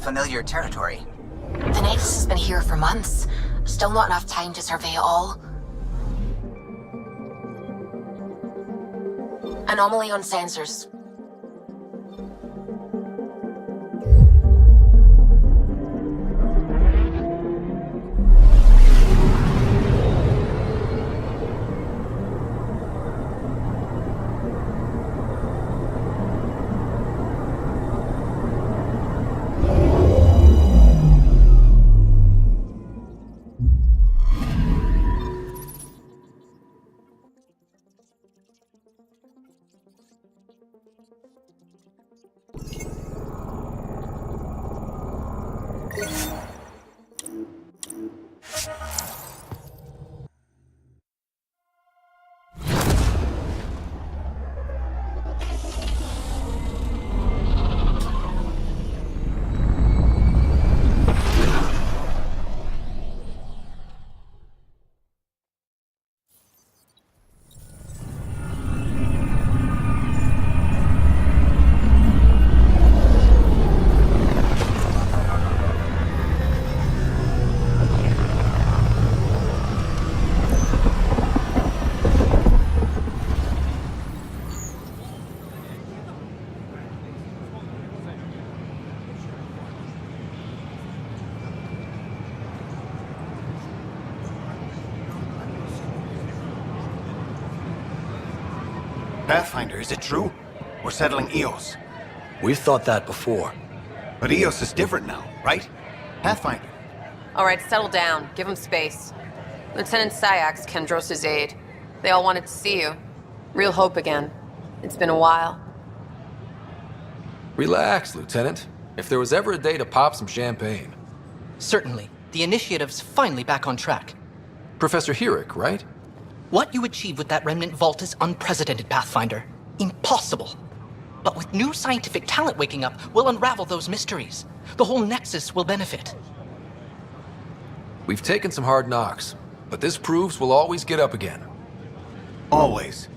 Familiar territory. The Nexus has been here for months. Still not enough time to survey it all. Anomaly on sensors. Pathfinder, is it true? We're settling EOS. We've thought that before. But EOS is different now, right? Pathfinder. All right, settle down. Give him space. Lieutenant Syak's Kendros' aide. They all wanted to see you. Real hope again. It's been a while. Relax, Lieutenant. If there was ever a day to pop some champagne. Certainly. The initiative's finally back on track. Professor Herrick, right? What you achieve with that remnant vault is unprecedented, Pathfinder. Impossible. But with new scientific talent waking up, we'll unravel those mysteries. The whole Nexus will benefit. We've taken some hard knocks, but this proves we'll always get up again. Always.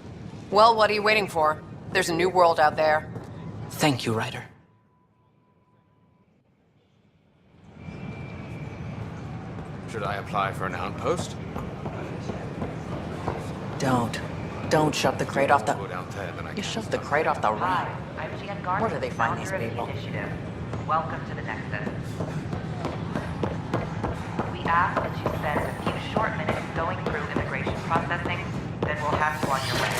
Well, what are you waiting for? There's a new world out there. Thank you, Ryder. Should I apply for an outpost? Don't shove the crate off the... Go down there, then I You can shoved the crate off the ramp. Where do they find these people? Welcome to the Nexus. We ask that you spend a few short minutes going through immigration processing, then we'll have you on your way.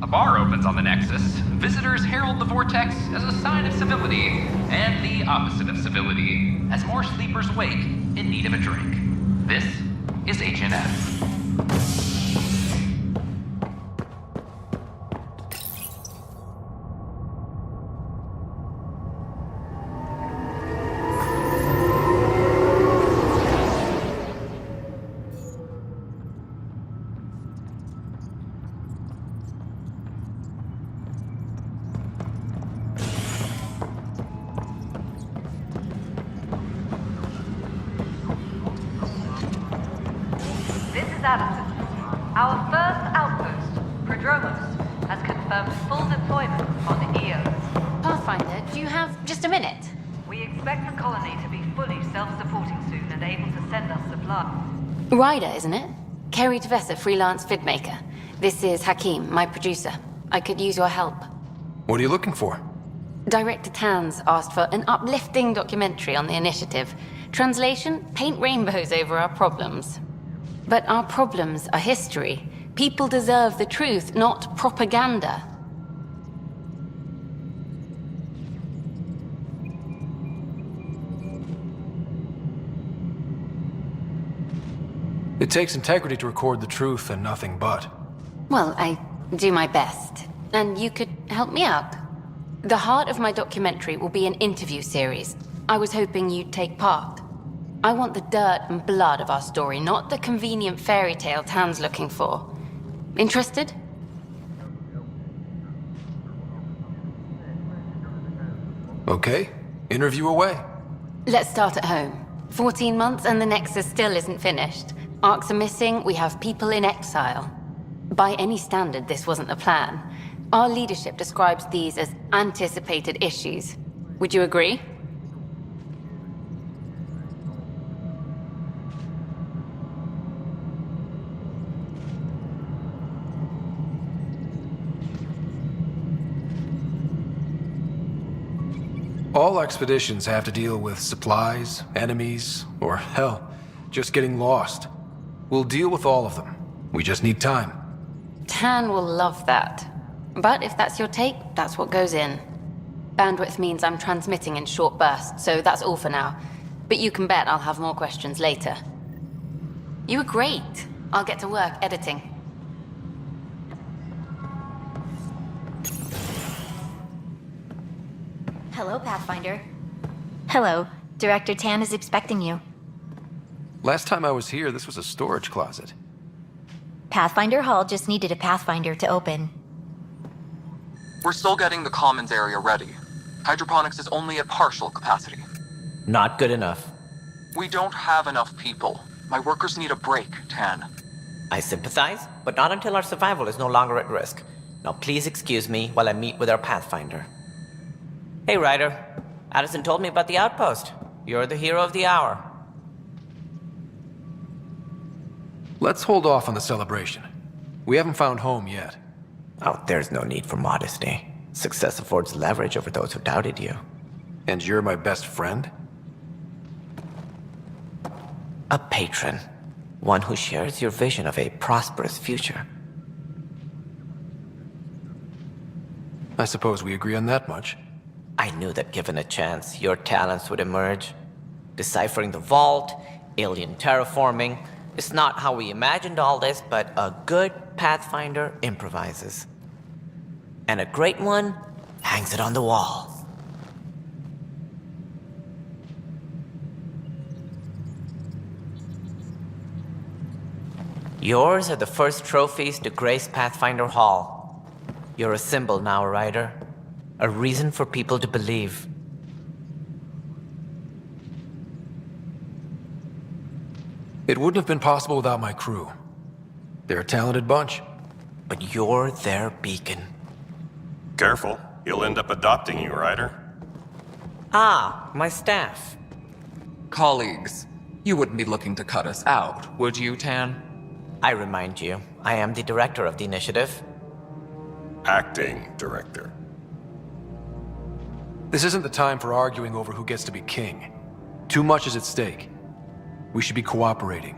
A bar opens on the Nexus. Visitors herald the vortex as a sign of civility, and the opposite of civility, as more sleepers wake in need of a drink. This is HNF. This is Addison. Our first outpost, Prodromos, has confirmed full deployment on the EOS. Pathfinder, do you have just a minute? We expect the colony to be fully self-supporting soon and able to send us supplies. Ryder, isn't it? Kerry Tavessa, freelance vidmaker. This is Hakim, my producer. I could use your help. What are you looking for? Director Tans asked for an uplifting documentary on the initiative. Translation, paint rainbows over our problems. But our problems are history. People deserve the truth, not propaganda. It takes integrity to record the truth and nothing but. Well, I do my best. And you could help me out. The heart of my documentary will be an interview series. I was hoping you'd take part. I want the dirt and blood of our story, not the convenient fairy tale Tan's looking for. Interested? Okay, interview away. Let's start at home. 14 months and the Nexus still isn't finished. Arcs are missing, we have people in exile. By any standard, this wasn't the plan. Our leadership describes these as anticipated issues. Would you agree? All expeditions have to deal with supplies, enemies, or hell, just getting lost. We'll deal with all of them. We just need time. Tan will love that. But if that's your take, that's what goes in. Bandwidth means I'm transmitting in short bursts, so that's all for now. But you can bet I'll have more questions later. You were great. I'll get to work editing. Hello, Pathfinder. Hello. Director Tan is expecting you. Last time I was here, this was a storage closet. Pathfinder Hall just needed a Pathfinder to open. We're still getting the commons area ready. Hydroponics is only at partial capacity. Not good enough. We don't have enough people. My workers need a break, Tan. I sympathize, but not until our survival is no longer at risk. Now please excuse me while I meet with our Pathfinder. Hey, Ryder. Addison told me about the outpost. You're the hero of the hour. Let's hold off on the celebration. We haven't found home yet. Oh, there's no need for modesty. Success affords leverage over those who doubted you. And you're my best friend? A patron. One who shares your vision of a prosperous future. I suppose we agree on that much. I knew that given a chance, your talents would emerge. Deciphering the vault, alien terraforming. It's not how we imagined all this, but a good Pathfinder improvises. And a great one hangs it on the wall. Yours are the first trophies to grace Pathfinder Hall. You're a symbol now, Ryder. A reason for people to believe. It wouldn't have been possible without my crew. They're a talented bunch. But you're their beacon. Careful. He'll end up adopting you, Ryder. Ah, my staff. Colleagues, you wouldn't be looking to cut us out, would you, Tan? I remind you, I am the director of the initiative. Acting director. This isn't the time for arguing over who gets to be king. Too much is at stake. We should be cooperating.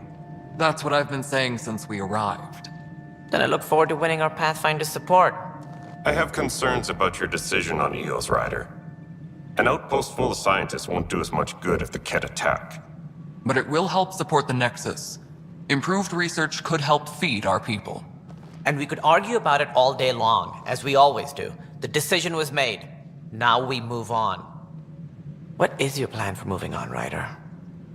That's what I've been saying since we arrived. Then I look forward to winning our Pathfinder support. I have concerns about your decision on EOS, Ryder. An outpost full of scientists won't do us much good if the Kett attack. But it will help support the Nexus. Improved research could help feed our people. And we could argue about it all day long, as we always do. The decision was made. Now we move on. What is your plan for moving on, Ryder?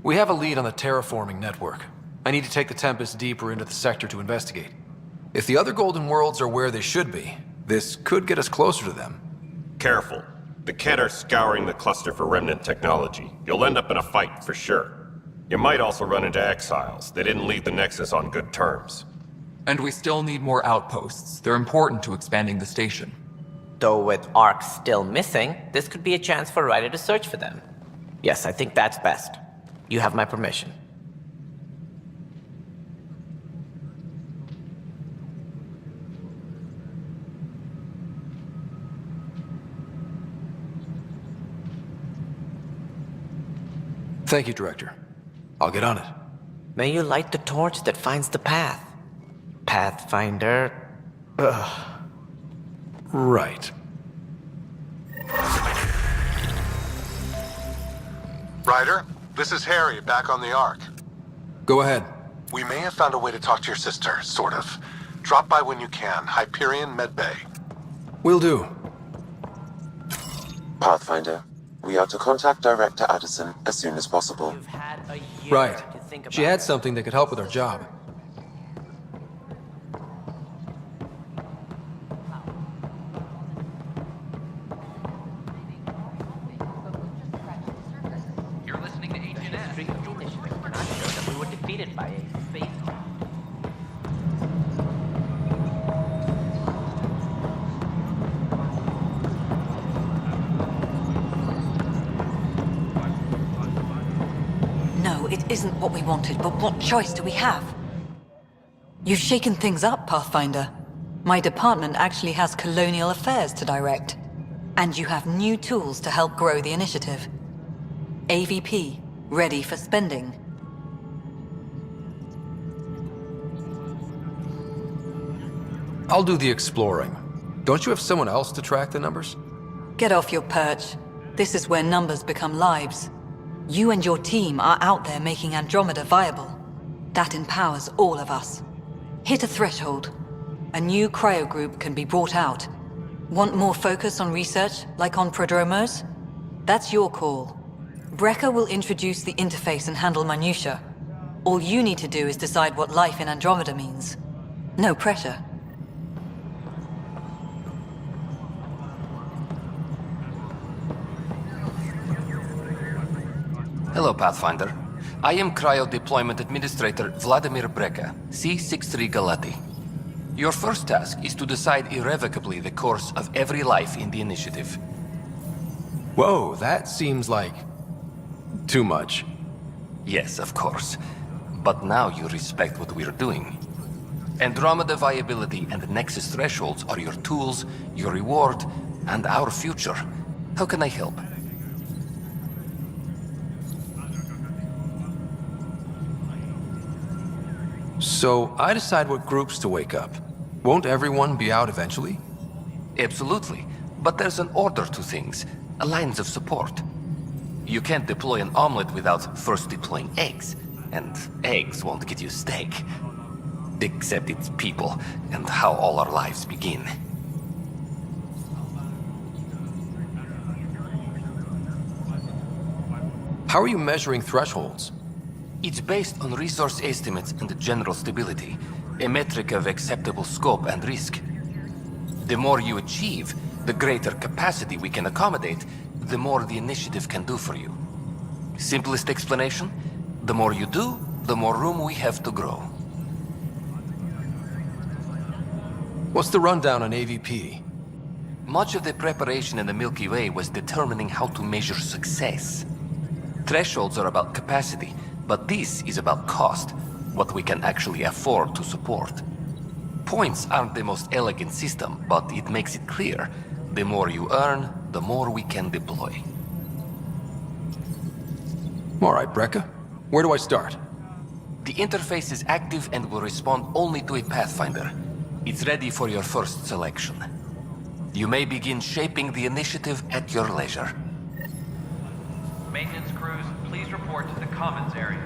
We have a lead on the terraforming network. I need to take the Tempest deeper into the sector to investigate. If the other Golden Worlds are where they should be, this could get us closer to them. Careful. The Kett are scouring the cluster for remnant technology. You'll end up in a fight, for sure. You might also run into exiles. They didn't leave the Nexus on good terms. And we still need more outposts. They're important to expanding the station. Though with Ark still missing, this could be a chance for Ryder to search for them. Yes, I think that's best. You have my permission. Thank you, Director. I'll get on it. May you light the torch that finds the path. Pathfinder. Ugh. Right. Ryder, this is Harry, back on the Ark. Go ahead. We may have found a way to talk to your sister, sort of. Drop by when you can. Hyperion Medbay. Will do. Pathfinder, we are to contact Director Addison as soon as possible. Right. She had something that could help with our job. You're listening to HNS. We were defeated by a space. No, it isn't what we wanted, but what choice do we have? You've shaken things up, Pathfinder. My department actually has colonial affairs to direct. And you have new tools to help grow the initiative. AVP, ready for spending. I'll do the exploring. Don't you have someone else to track the numbers? Get off your perch. This is where numbers become lives. You and your team are out there making Andromeda viable. That empowers all of us. Hit a threshold. A new cryo group can be brought out. Want more focus on research, like on Prodromos? That's your call. Brecker will introduce the interface and handle minutiae. All you need to do is decide what life in Andromeda means. No pressure. Hello, Pathfinder. I am Cryo Deployment Administrator Vladimir Breca, C-63 Galati. Your first task is to decide irrevocably the course of every life in the initiative. Whoa, that seems like... too much. Yes, of course. But now you respect what we're doing. Andromeda viability and Nexus thresholds are your tools, your reward, and our future. How can I help? So, I decide what groups to wake up. Won't everyone be out eventually? Absolutely. But there's an order to things, a lines of support. You can't deploy an omelet without first deploying eggs. And eggs won't get you steak. Except it's people, and how all our lives begin. How are you measuring thresholds? It's based on resource estimates and general stability, a metric of acceptable scope and risk. The more you achieve, The greater capacity we can accommodate, the more the initiative can do for you. Simplest explanation? The more you do, the more room we have to grow. What's the rundown on AVP? Much of the preparation in the Milky Way was determining how to measure success. Thresholds are about capacity, but this is about cost, what we can actually afford to support. Points aren't the most elegant system, but it makes it clear. The more you earn, the more we can deploy. All right, Brekka. Where do I start? The interface is active and will respond only to a Pathfinder. It's ready for your first selection. You may begin shaping the initiative at your leisure. Maintenance crews, please report to the commons area.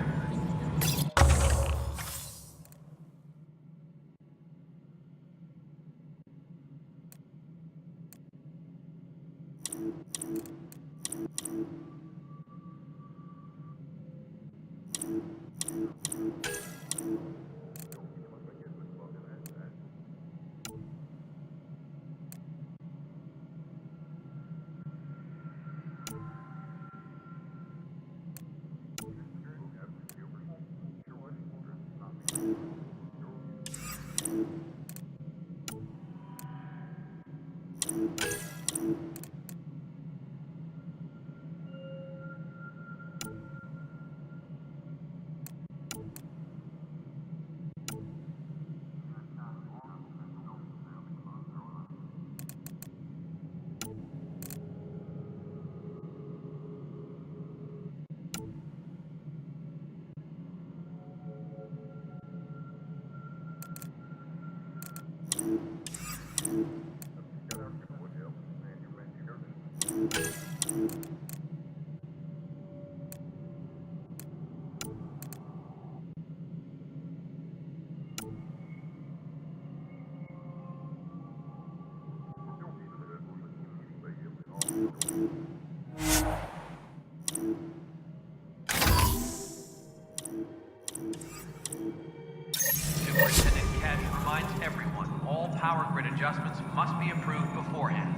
Superintendent Cash reminds everyone, all power grid adjustments must be approved beforehand.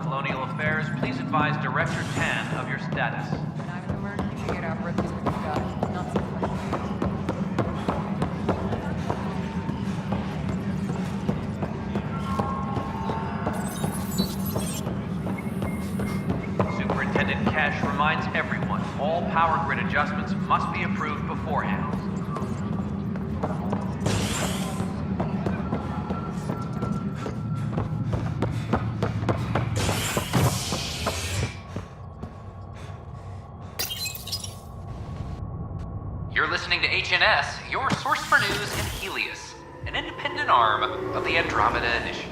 Colonial Affairs, please advise Director Tan of your status. Superintendent Cash reminds everyone, all power grid adjustments must be approved beforehand. You're listening to HNS, your source for news in Helios, an independent arm of the Andromeda Initiative.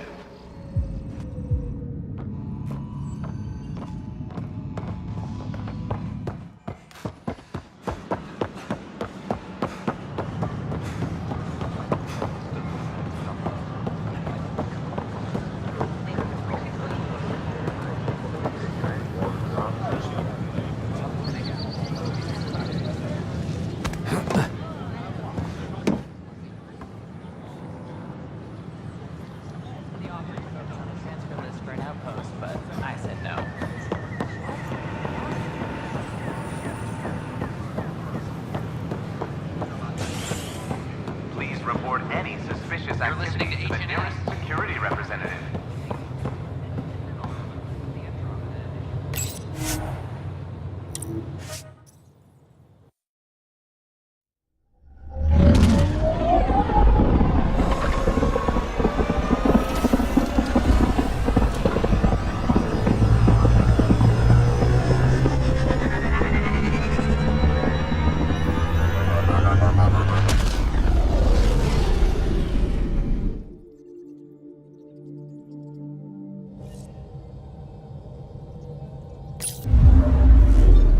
Report any suspicious activity to the nearest security representative.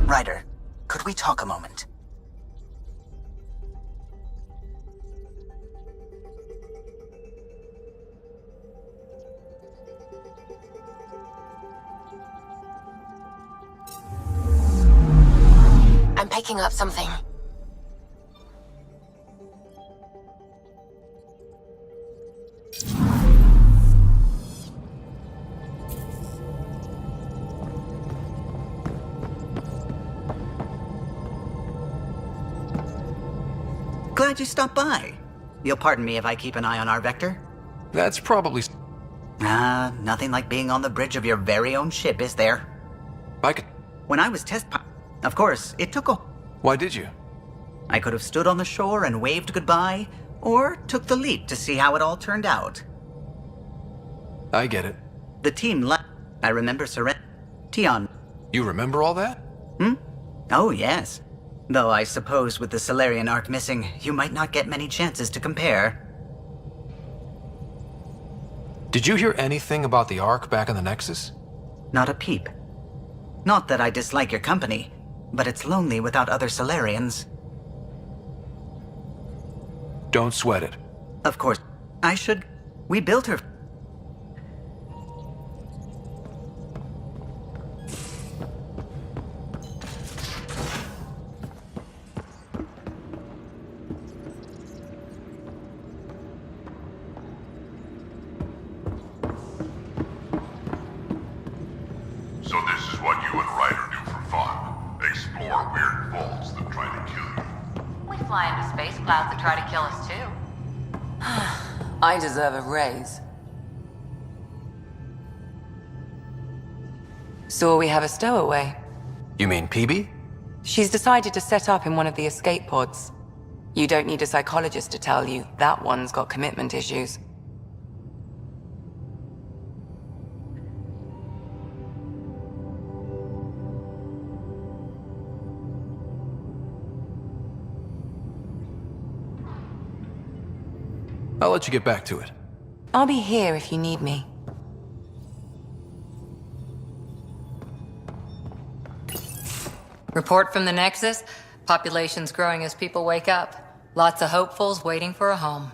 Ryder, could we talk a moment? picking up something. Glad you stopped by. You'll pardon me if I keep an eye on our vector? That's probably... Nothing like being on the bridge of your very own ship, is there? I could... When I was test pilot, of course, it took a... Why did you? I could have stood on the shore and waved goodbye, or took the leap to see how it all turned out. I get it. The team left. I remember Tion. You remember all that? Oh, yes. Though I suppose with the Solarian Ark missing, you might not get many chances to compare. Did you hear anything about the Ark back in the Nexus? Not a peep. Not that I dislike your company, but it's lonely without other Solarians. Don't sweat it. Of course, I should... We built her... So this is what you and Ryder do for fun. Explore weird vaults that try to kill you. We fly into space clouds that try to kill us too. I deserve a raise. So we have a stowaway. You mean PB? She's decided to set up in one of the escape pods. You don't need a psychologist to tell you that one's got commitment issues. I'll let you get back to it. I'll be here if you need me. Report from the Nexus. Population's growing as people wake up. Lots of hopefuls waiting for a home.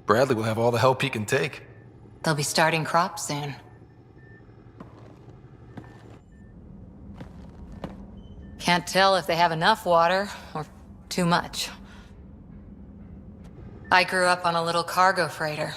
Bradley will have all the help he can take. They'll be starting crops soon. Can't tell if they have enough water or too much. I grew up on a little cargo freighter.